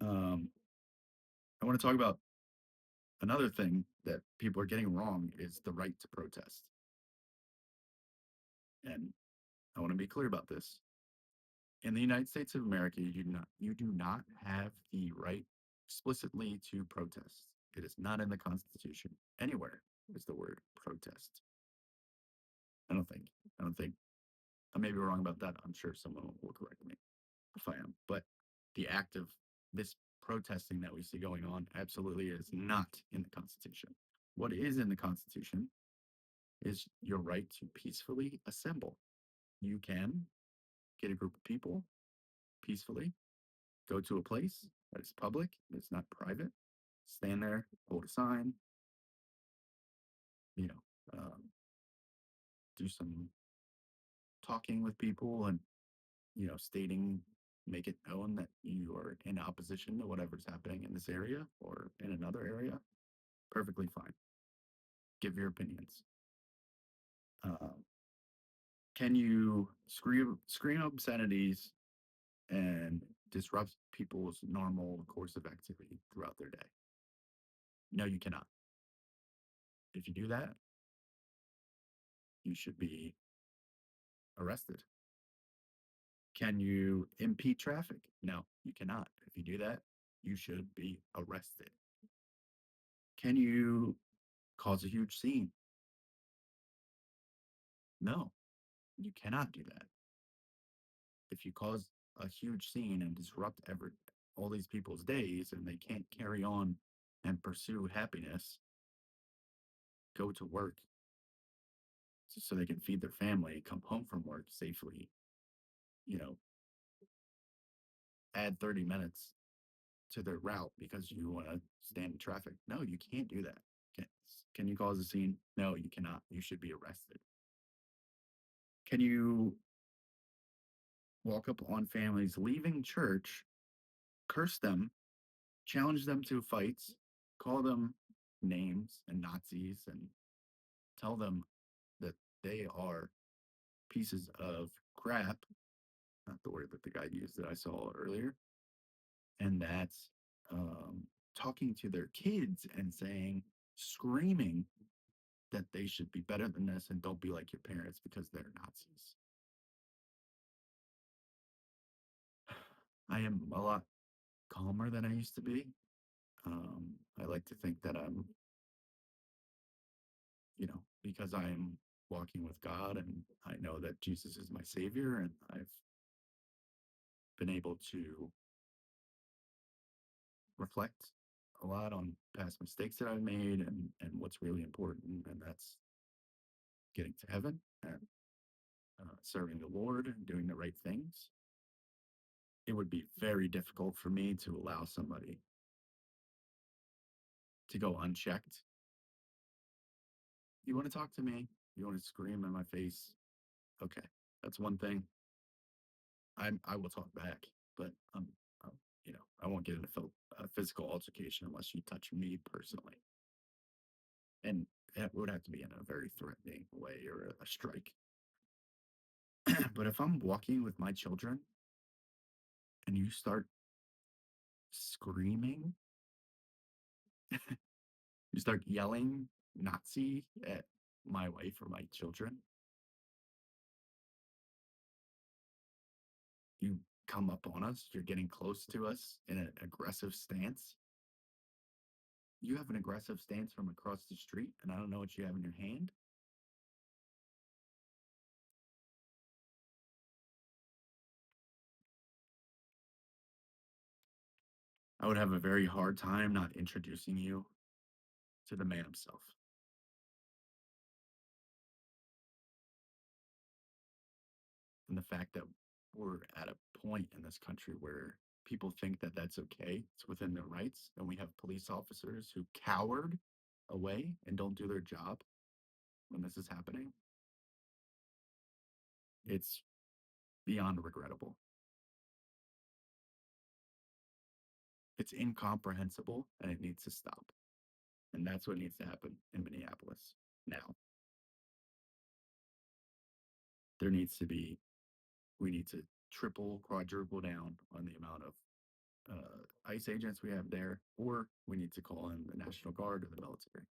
um, I want to talk about another thing that people are getting wrong is the right to protest. And I want to be clear about this. In the United States of America, you do not have the right explicitly to protest. It is not in the Constitution. Anywhere is the word protest. I don't think. I don't think. I may be wrong about that. I'm sure someone will correct me if I am. But the act of this protesting that we see going on absolutely is not in the Constitution. What is in the Constitution is your right to peacefully assemble. You can get a group of people peacefully, go to a place that is public, it's not private, stand there, hold a sign, you know, do some talking with people and, stating, make it known that you are in opposition to whatever's happening in this area or in another area. Perfectly fine. Give your opinions. Uh, can you scream obscenities and disrupt people's normal course of activity throughout their day? No, you cannot. If you do that, you should be arrested. Can you impede traffic? No, you cannot. If you do that, you should be arrested. Can you cause a huge scene? No, you cannot do that. If you cause a huge scene and disrupt all these people's days and they can't carry on and pursue happiness, go to work so they can feed their family, come home from work safely, you know, add 30 minutes to their route because you want to stand in traffic. No, you can't do that. Can, can you cause a scene? No, you cannot. You should be arrested. Can you walk up on families leaving church, curse them, challenge them to fights, call them names and Nazis, and tell them that they are pieces of crap, not the word that the guy used that I saw earlier, and that's talking to their kids and saying, screaming that they should be better than this and don't be like your parents because they're Nazis. I am a lot calmer than I used to be. I like to think that I'm, because I am walking with God and I know that Jesus is my savior, and I've been able to reflect a lot on past mistakes that I've made, and what's really important, and that's getting to heaven and serving the Lord and doing the right things. It would be very difficult for me to allow somebody to go unchecked. You want to talk to me? You want to scream in my face? Okay, that's one thing. I will talk back, but um, I won't get in a physical altercation unless you touch me personally, and it would have to be in a very threatening way or a strike. But if I'm walking with my children and you start screaming, you start yelling Nazi at my wife or my children, you come up on us, you're getting close to us in an aggressive stance. You have an aggressive stance from across the street, and I don't know what you have in your hand. I would have a very hard time not introducing you to the man himself. And the fact that we're at a point in this country where people think that that's okay, it's within their rights, and we have police officers who cowered away and don't do their job when this is happening, it's beyond regrettable. It's incomprehensible and it needs to stop. And that's what needs to happen in Minneapolis now. There needs to be, we need to triple, quadruple down on the amount of ICE agents we have there, or we need to call in the National Guard or the military.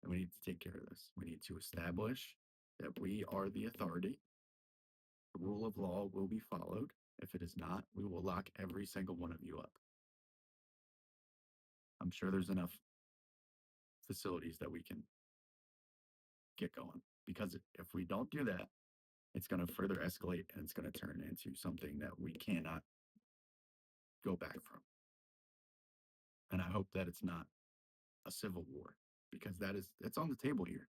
And we need to take care of this. We need to establish that we are the authority. The rule of law will be followed. If it is not, we will lock every single one of you up. I'm sure there's enough facilities that we can get going, because if we don't do that, it's going to further escalate and it's going to turn into something that we cannot go back from. And I hope that it's not a civil war, because it's on the table here.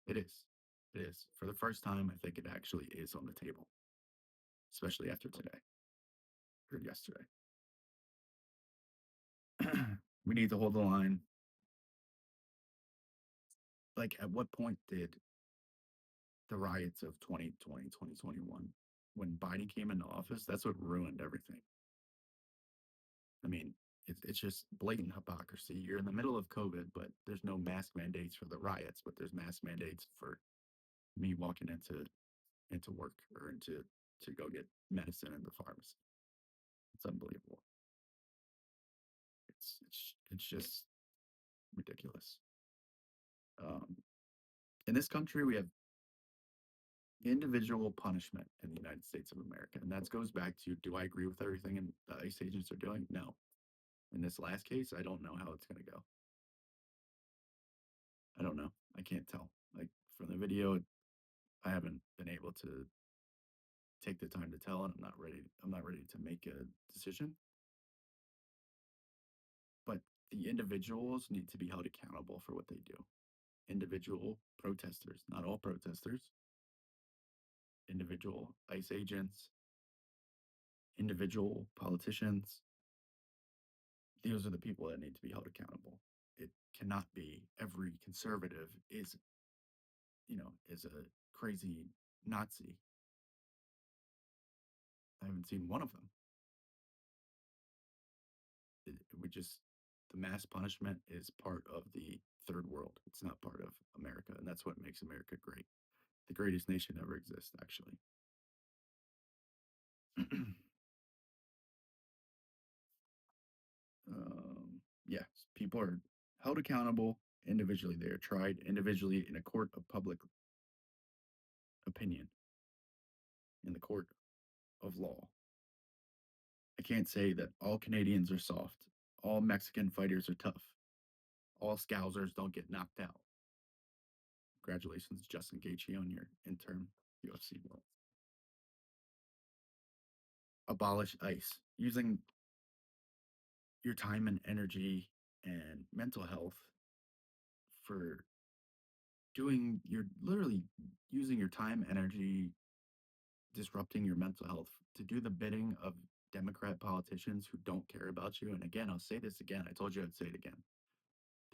It is. It is. For the first time, I think it actually is on the table, especially after today or yesterday. We need to hold the line. Like, at what point did the riots of 2020, 2021, when Biden came into office, that's what ruined everything? I mean, it's just blatant hypocrisy. You're in the middle of COVID, but there's no mask mandates for the riots, but there's mask mandates for me walking into work or to go get medicine in the pharmacy. It's unbelievable. It's just ridiculous. Um, in this country, we have individual punishment in the United States of America, and that goes back to, do I agree with everything the ICE agents are doing? No. In this last case, I don't know how it's going to go. I don't know. I can't tell. Like, from the video, I haven't been able to take the time to tell, and I'm not ready to make a decision. But the individuals need to be held accountable for what they do. Individual protesters, not all protesters, individual ICE agents, individual politicians. Those are the people that need to be held accountable. it cannot be every conservative is, is a crazy Nazi. I haven't seen one of them. We just, the mass punishment is part of the third world. It's not part of America, and that's what makes America great. The greatest nation ever exists, actually. Yes, people are held accountable individually. They are tried individually in a court of public opinion, in the court of law. I can't say that all Canadians are soft, all Mexican fighters are tough, all Scousers don't get knocked out. Congratulations, Justin Gaethje, on your interim UFC belt. Abolish ICE. Using your time and energy and mental health for you're literally using your time, energy, disrupting your mental health to do the bidding of Democrat politicians who don't care about you. And again, I'll say this again. I told you I'd say it again.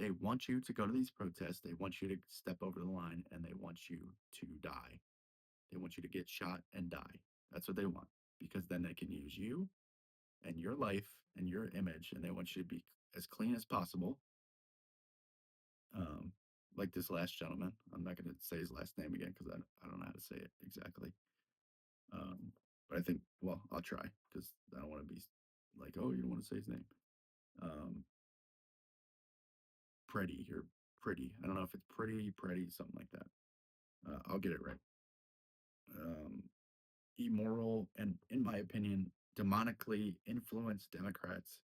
They want you to go to these protests. They want you to step over the line, and they want you to die. They want you to get shot and die. That's what they want, because then they can use you and your life and your image, and they want you to be as clean as possible. Um, like this last gentleman. I'm not going to say his last name again because I don't know how to say it exactly. But I think, well, I'll try because I don't want to be like, oh, you don't want to say his name. Um, Pretty or Pretty. I don't know if it's Pretty, something like that. I'll get it right. Um, Immoral and, in my opinion, demonically influenced Democrats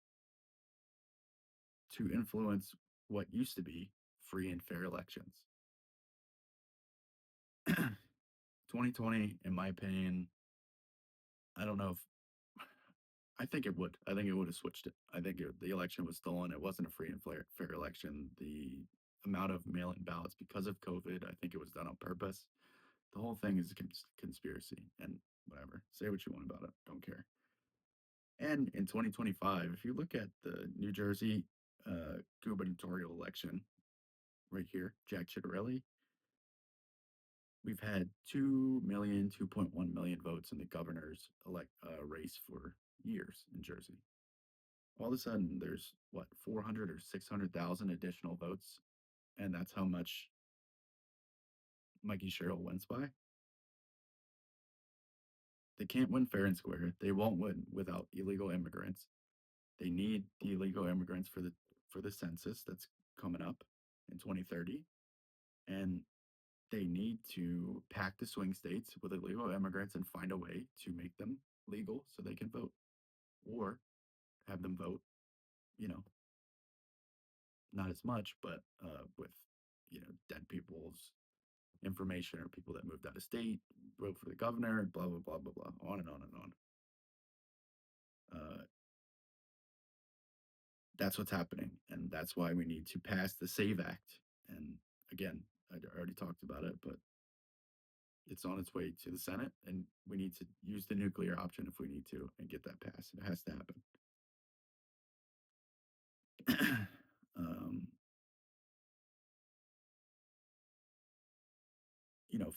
to influence what used to be free and fair elections. 2020, in my opinion, I don't know if I think it would. I think it would have switched it. I think the election was stolen. It wasn't a free and fair election. The amount of mail-in ballots because of COVID, I think it was done on purpose. The whole thing is a conspiracy, and whatever. Say what you want about it. Don't care. And in 2025, if you look at the New Jersey gubernatorial election right here, Jack Ciattarelli, we've had 2.1 million votes in the governor's race for years in Jersey. All of a sudden, there's what, 400 or 600,000 additional votes, and that's how much Mikey Sherrill wins by. They can't win fair and square. They won't win without illegal immigrants. They need the illegal immigrants for the census that's coming up in 2030, and they need to pack the swing states with illegal immigrants and find a way to make them legal so they can vote, or have them vote, you know, not as much, but with dead people's information or people that moved out of state, vote for the governor, blah blah blah blah blah, on and on and on. Uh, that's what's happening, and that's why we need to pass the Save Act. And again, I already talked about it, but it's on its way to the Senate, and we need to use the nuclear option if we need to and get that passed. It has to happen.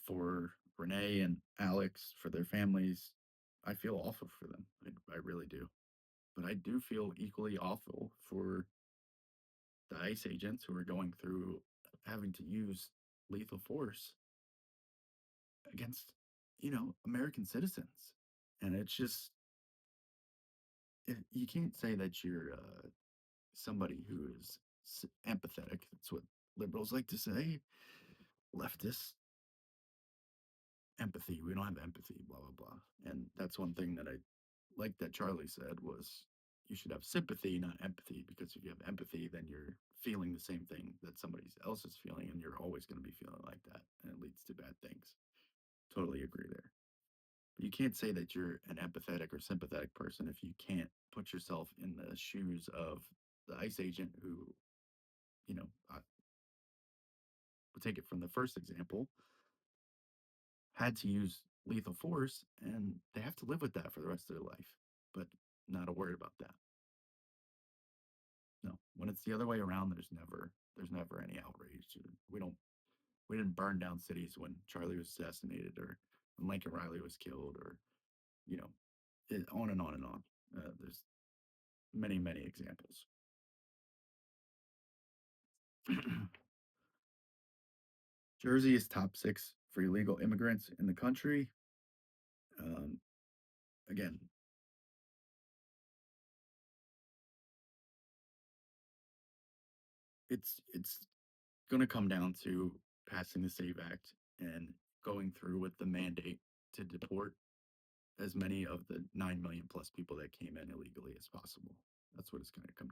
For Renee and Alex, for their families, I feel awful for them. I really do. But I do feel equally awful for the ICE agents who are going through having to use lethal force against, American citizens. And it's just, you can't say that you're somebody who is empathetic. That's what liberals like to say. Leftists, empathy. We don't have empathy, blah, blah, blah. And that's one thing that I like that Charlie said was you should have sympathy, not empathy, because if you have empathy, then you're feeling the same thing that somebody else is feeling, and you're always going to be feeling like that, and it leads to bad things. Totally agree there. But you can't say that you're an empathetic or sympathetic person if you can't put yourself in the shoes of the ICE agent who, we'll take it from the first example, had to use lethal force, and they have to live with that for the rest of their life, but not a word about that. No, When it's the other way around, there's never any outrage. We didn't burn down cities when Charlie was assassinated or when Lincoln Riley was killed or you know on and on and on. There's many examples. Jersey is top six for illegal immigrants in the country. Um, Again, it's going to come down to passing the Save Act and going through with the mandate to deport as many of the 9 million plus people that came in illegally as possible. That's what it's going to come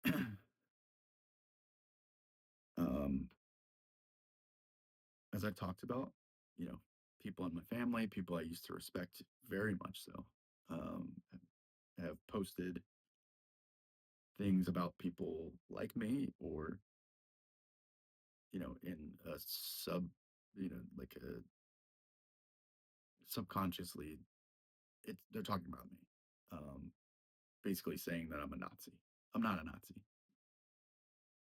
down to. um, as I talked about, you know, people in my family, people I used to respect very much so, um, have posted things about people like me or, in a like a subconsciously, they're talking about me, basically saying that I'm a Nazi. I'm not a Nazi.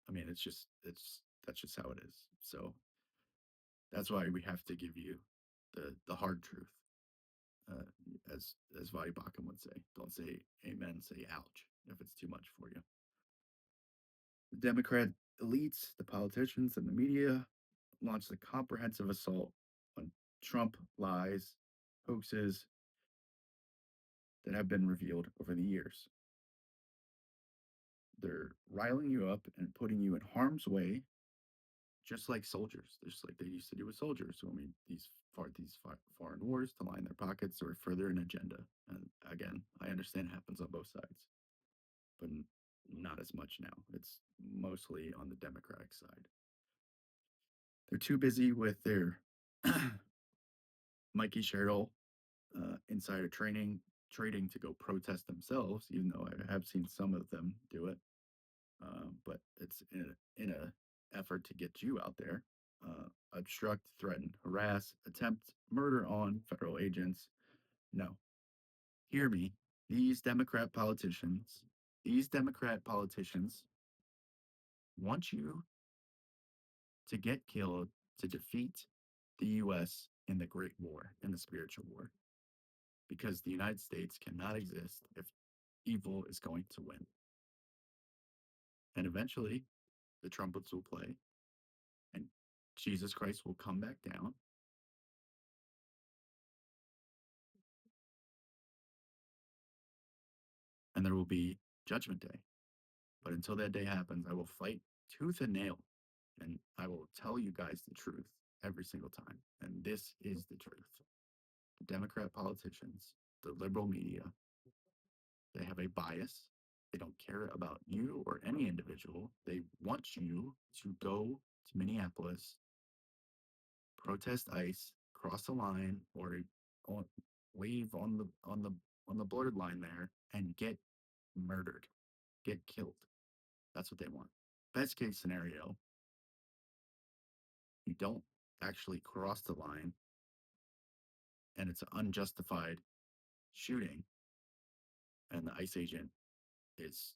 I mean, that's just how it is. So that's why we have to give you the hard truth, uh, as Vadi Bakum would say. Don't say amen, say ouch if it's too much for you. The Democrat elites, the politicians, and the media launched a comprehensive assault on Trump lies, hoaxes that have been revealed over the years. They're riling you up and putting you in harm's way, just like soldiers, just like they used to do with soldiers. So, I mean, these foreign wars to line their pockets or further an agenda. And again, I understand it happens on both sides, but not as much now. It's mostly on the Democratic side. They're too busy with their Mikey Sherrill insider trading to go protest themselves, even though I have seen some of them do it. But it's in a effort to get you out there. Obstruct, threaten, harass, attempt murder on federal agents. No, hear me. These Democrat politicians, these Democrat politicians want you to get killed to defeat the U.S. in the Great War, in the spiritual war, because the United States cannot exist if evil is going to win. And eventually, the trumpets will play, and Jesus Christ will come back down. And there will be Judgment Day. But until that day happens, I will fight tooth and nail, and I will tell you guys the truth every single time. And this is the truth. The Democrat politicians, the liberal media, they have a bias. They don't care about you or any individual. They want you to go to Minneapolis, protest ICE, cross the line, or on, wave on the blurred line there and get murdered, get killed. That's what they want. Best case scenario, you don't actually cross the line and it's an unjustified shooting and the ICE agent is,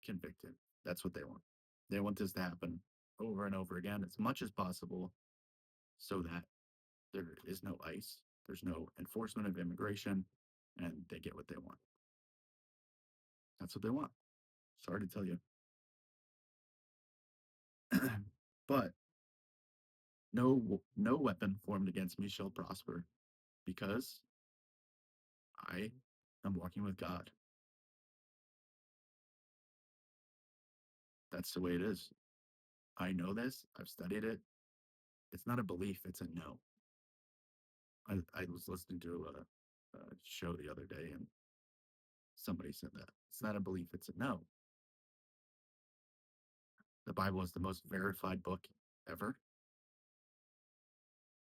convicted. That's what they want. They want this to happen over and over again as much as possible so that there is no ICE, there's no enforcement of immigration, and they get what they want. That's what they want. Sorry to tell you. But no weapon formed against me shall prosper because I am walking with God. That's the way it is. I know this. I've studied it. It's not a belief. It's a no. I was listening to a show the other day, and somebody said that it's not a belief. It's a no. The Bible is the most verified book ever.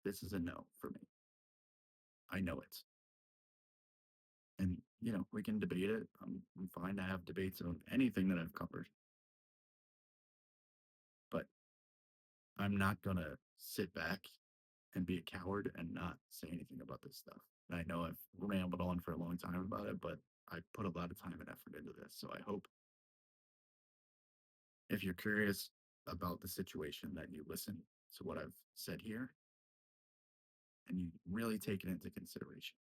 This is a no for me. I know it. And, we can debate it. I'm fine to have debates on anything that I've covered. But I'm not going to sit back and be a coward and not say anything about this stuff. And I know I've rambled on for a long time about it, but I put a lot of time and effort into this. So I hope if you're curious about the situation that you listen to what I've said here and you really take it into consideration.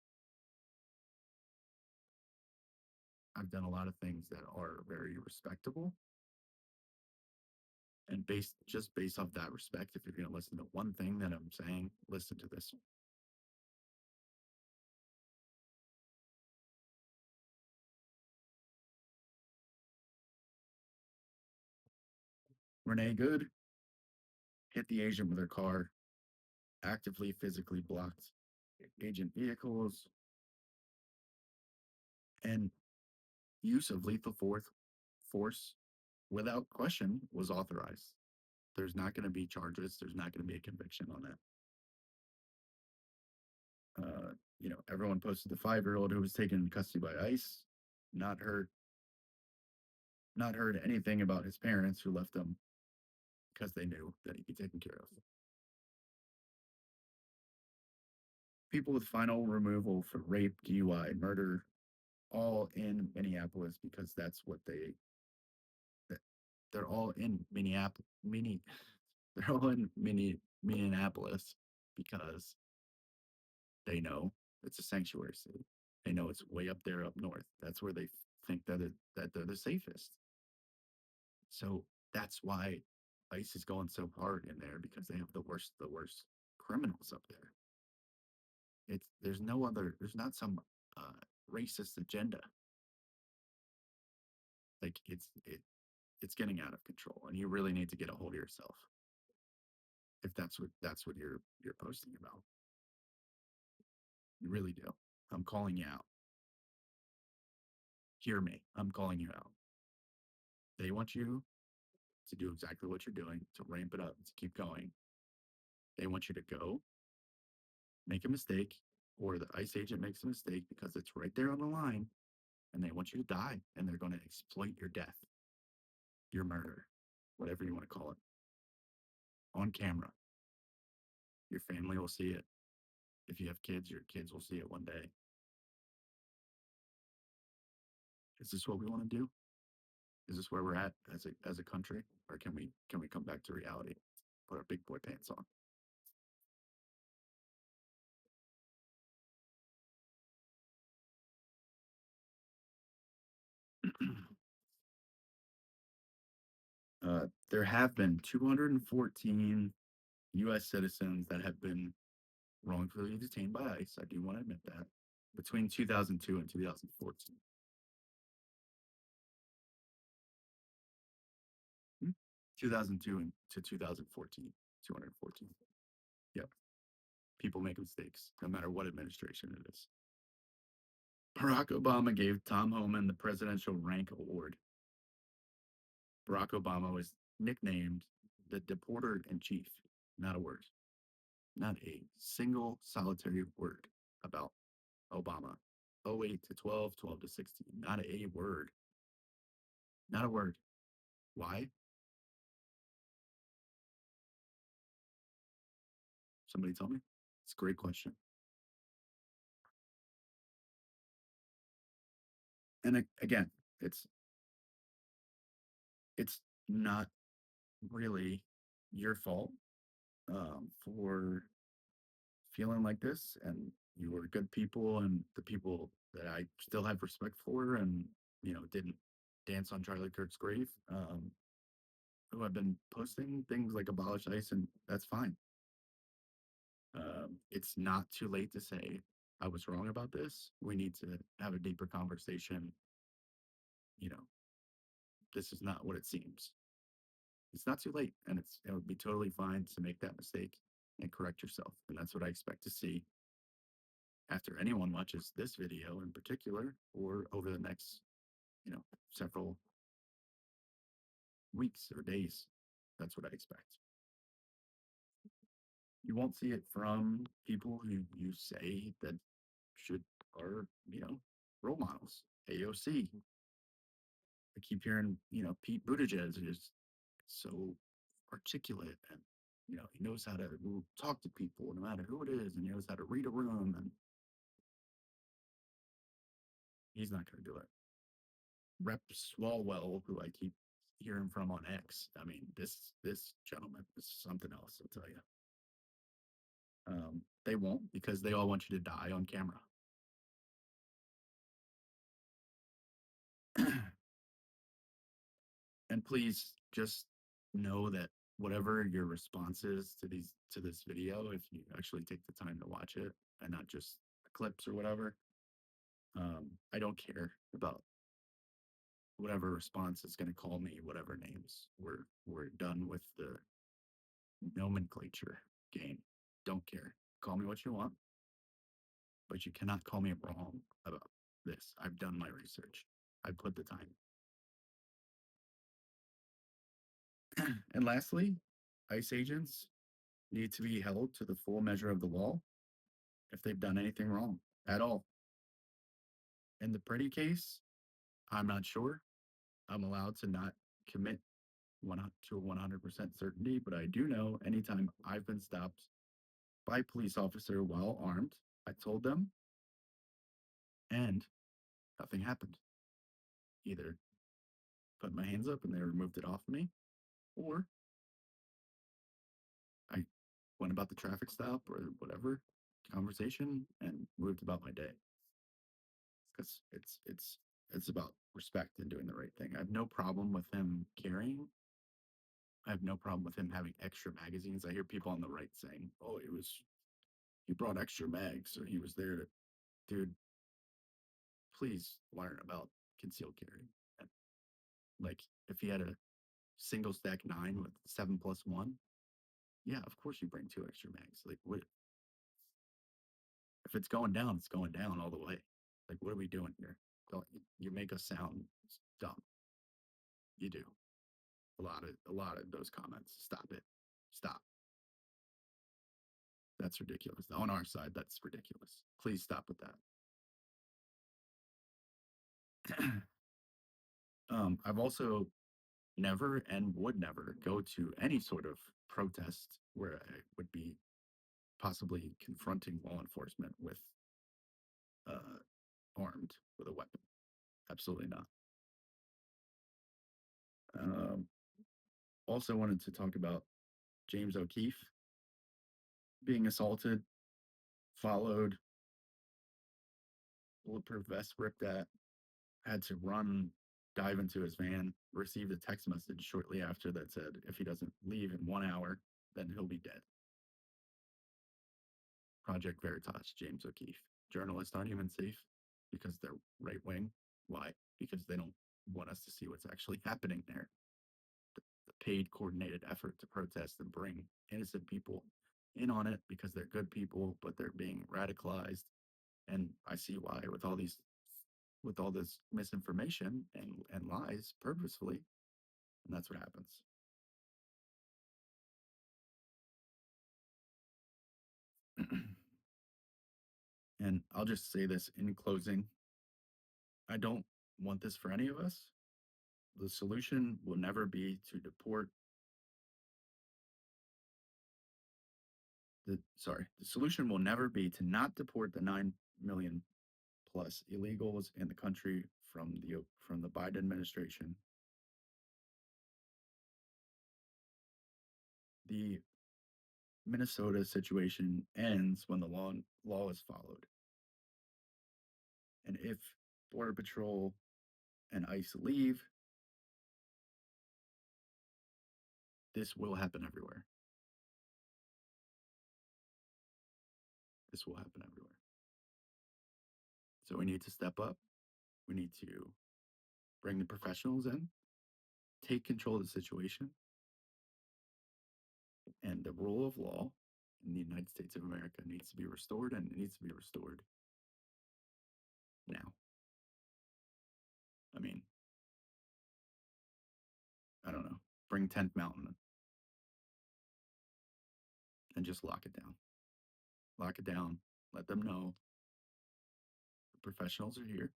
I've done a lot of things that are very respectable. And based off that respect, if you're going to listen to one thing that I'm saying, listen to this one. Renee Good hit the agent with her car, actively physically blocked agent vehicles, and use of lethal force without question was authorized. There's not going to be charges. There's not going to be a conviction on that. Everyone posted the 5-year-old who was taken into custody by ICE. Not heard, not heard anything about his parents who left him because they knew that he'd be taken care of. People with final removal for rape, DUI, murder, all in Minneapolis because that's what they're all in they're all in Minneapolis because they know it's a sanctuary city. They know it's way up there up north. That's where they think that they're the safest. So that's why ICE is going so hard in there because they have the worst criminals up there. There's not some uh, racist agenda. Like it's getting out of control, and you really need to get a hold of yourself if that's what you're posting about. You really do. I'm calling you out. Hear me. I'm calling you out. They want you to do exactly what you're doing, to ramp it up, to keep going. They want you to go, make a mistake, or the ICE agent makes a mistake because it's right there on the line, and they want you to die, and they're going to exploit your death, your murder, whatever you want to call it, on camera. Your family will see it. If you have kids, your kids will see it one day. Is this what we want to do? Is this where we're at as a country, or can we come back to reality? Put our big boy pants on. There have been 214 U.S. citizens that have been wrongfully detained by ICE. I do want to admit that between 2002 and 2014. 2002 to 2014, 214. Yep. People make mistakes, no matter what administration it is. Barack Obama gave Tom Homan the Presidential Rank Award. Barack Obama was nicknamed the Deporter in Chief. Not a word, not a single solitary word about Obama. 08 to 12, 12 to 16. Not a word. Not a word. Why? Somebody tell me. It's a great question. And again, it's it's not really your fault for feeling like this, and you were good people, and the people that I still have respect for, and didn't dance on Charlie Kirk's grave, who have been posting things like abolish ICE, and that's fine. It's not too late to say I was wrong about this. We need to have a deeper conversation. You know, this is not what it seems. It's not too late, and it would be totally fine to make that mistake and correct yourself. And that's what I expect to see after anyone watches this video in particular, or over the next, several weeks or days. That's what I expect. You won't see it from people who you say that should are, role models. AOC. I keep hearing, Pete Buttigieg is so articulate, and he knows how to talk to people no matter who it is, and he knows how to read a room, and He's not going to do it. Rep Swalwell, who I keep hearing from on X. I mean, this gentleman is something else. I'll tell you. They won't because they all want you to die on camera. And please just know that whatever your response is to this video, if you actually take the time to watch it and not just clips or whatever, I don't care about whatever response is going to call me whatever names. We're done with the nomenclature game. Don't care. Call me what you want, but you cannot call me wrong about this. I've done my research. I put the time. And lastly, ICE agents need to be held to the full measure of the law if they've done anything wrong at all. In the Pretty case, I'm not sure. I'm allowed to not commit to a 100% certainty, but I do know anytime I've been stopped by a police officer while armed, I told them, and nothing happened. Either put my hands up and they removed it off me, or I went about the traffic stop or whatever conversation and moved about my day. Because it's about respect and doing the right thing. I have no problem with him carrying. I have no problem with him having extra magazines. I hear people on the right saying, "Oh, he brought extra mags, or he was there to." Dude, please learn about concealed carry. And, like, if he had a single stack 9 with 7+1, yeah, of course you bring 2 extra mags. Like, what if it's going down? It's going down all the way. Like, what are we doing here? Don't you make us sound dumb? You do. A lot of those comments. Stop it. Stop. That's ridiculous. On our side, that's ridiculous. Please stop with that. I've also never and would never go to any sort of protest where I would be possibly confronting law enforcement with armed with a weapon. Absolutely not. Um, Also wanted to talk about James O'Keefe being assaulted, followed, bulletproof vest ripped at, had to run, dive into his van, received a text message shortly after that said, if he doesn't leave in 1 hour, then he'll be dead. Project Veritas, James O'Keefe. Journalists aren't even safe because they're right wing. Why? Because they don't want us to see what's actually happening there. The paid, coordinated effort to protest and bring innocent people in on it because they're good people, but they're being radicalized. And I see why with all this misinformation and lies purposefully. And that's what happens. And I'll just say this in closing. I don't want this for any of us. The solution will never be to deport the solution will never be to not deport the 9 million plus illegals in the country from the Biden administration. The Minnesota situation ends when the law is followed. And if Border Patrol and ICE leave, this will happen everywhere. This will happen everywhere. So we need to step up. We need to bring the professionals in, take control of the situation, and the rule of law in the United States of America needs to be restored, and it needs to be restored now. I mean, I don't know, bring 10th Mountain and just lock it down. Lock it down. Let them know the professionals are here.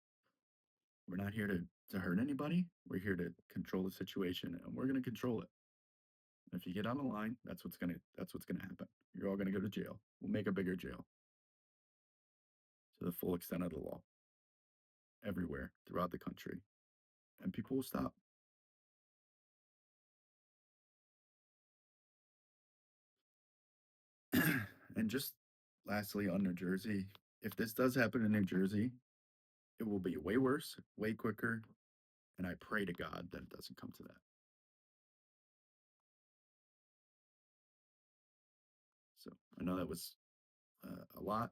We're not here to hurt anybody. We're here to control the situation, and we're going to control it. If you get on the line, that's what's gonna happen. You're all gonna go to jail. We'll make a bigger jail to the full extent of the law. everywhere throughout the country, and people will stop. And just lastly, on New Jersey, if this does happen in New Jersey, it will be way worse, way quicker, and I pray to God that it doesn't come to that. So I know that was a lot,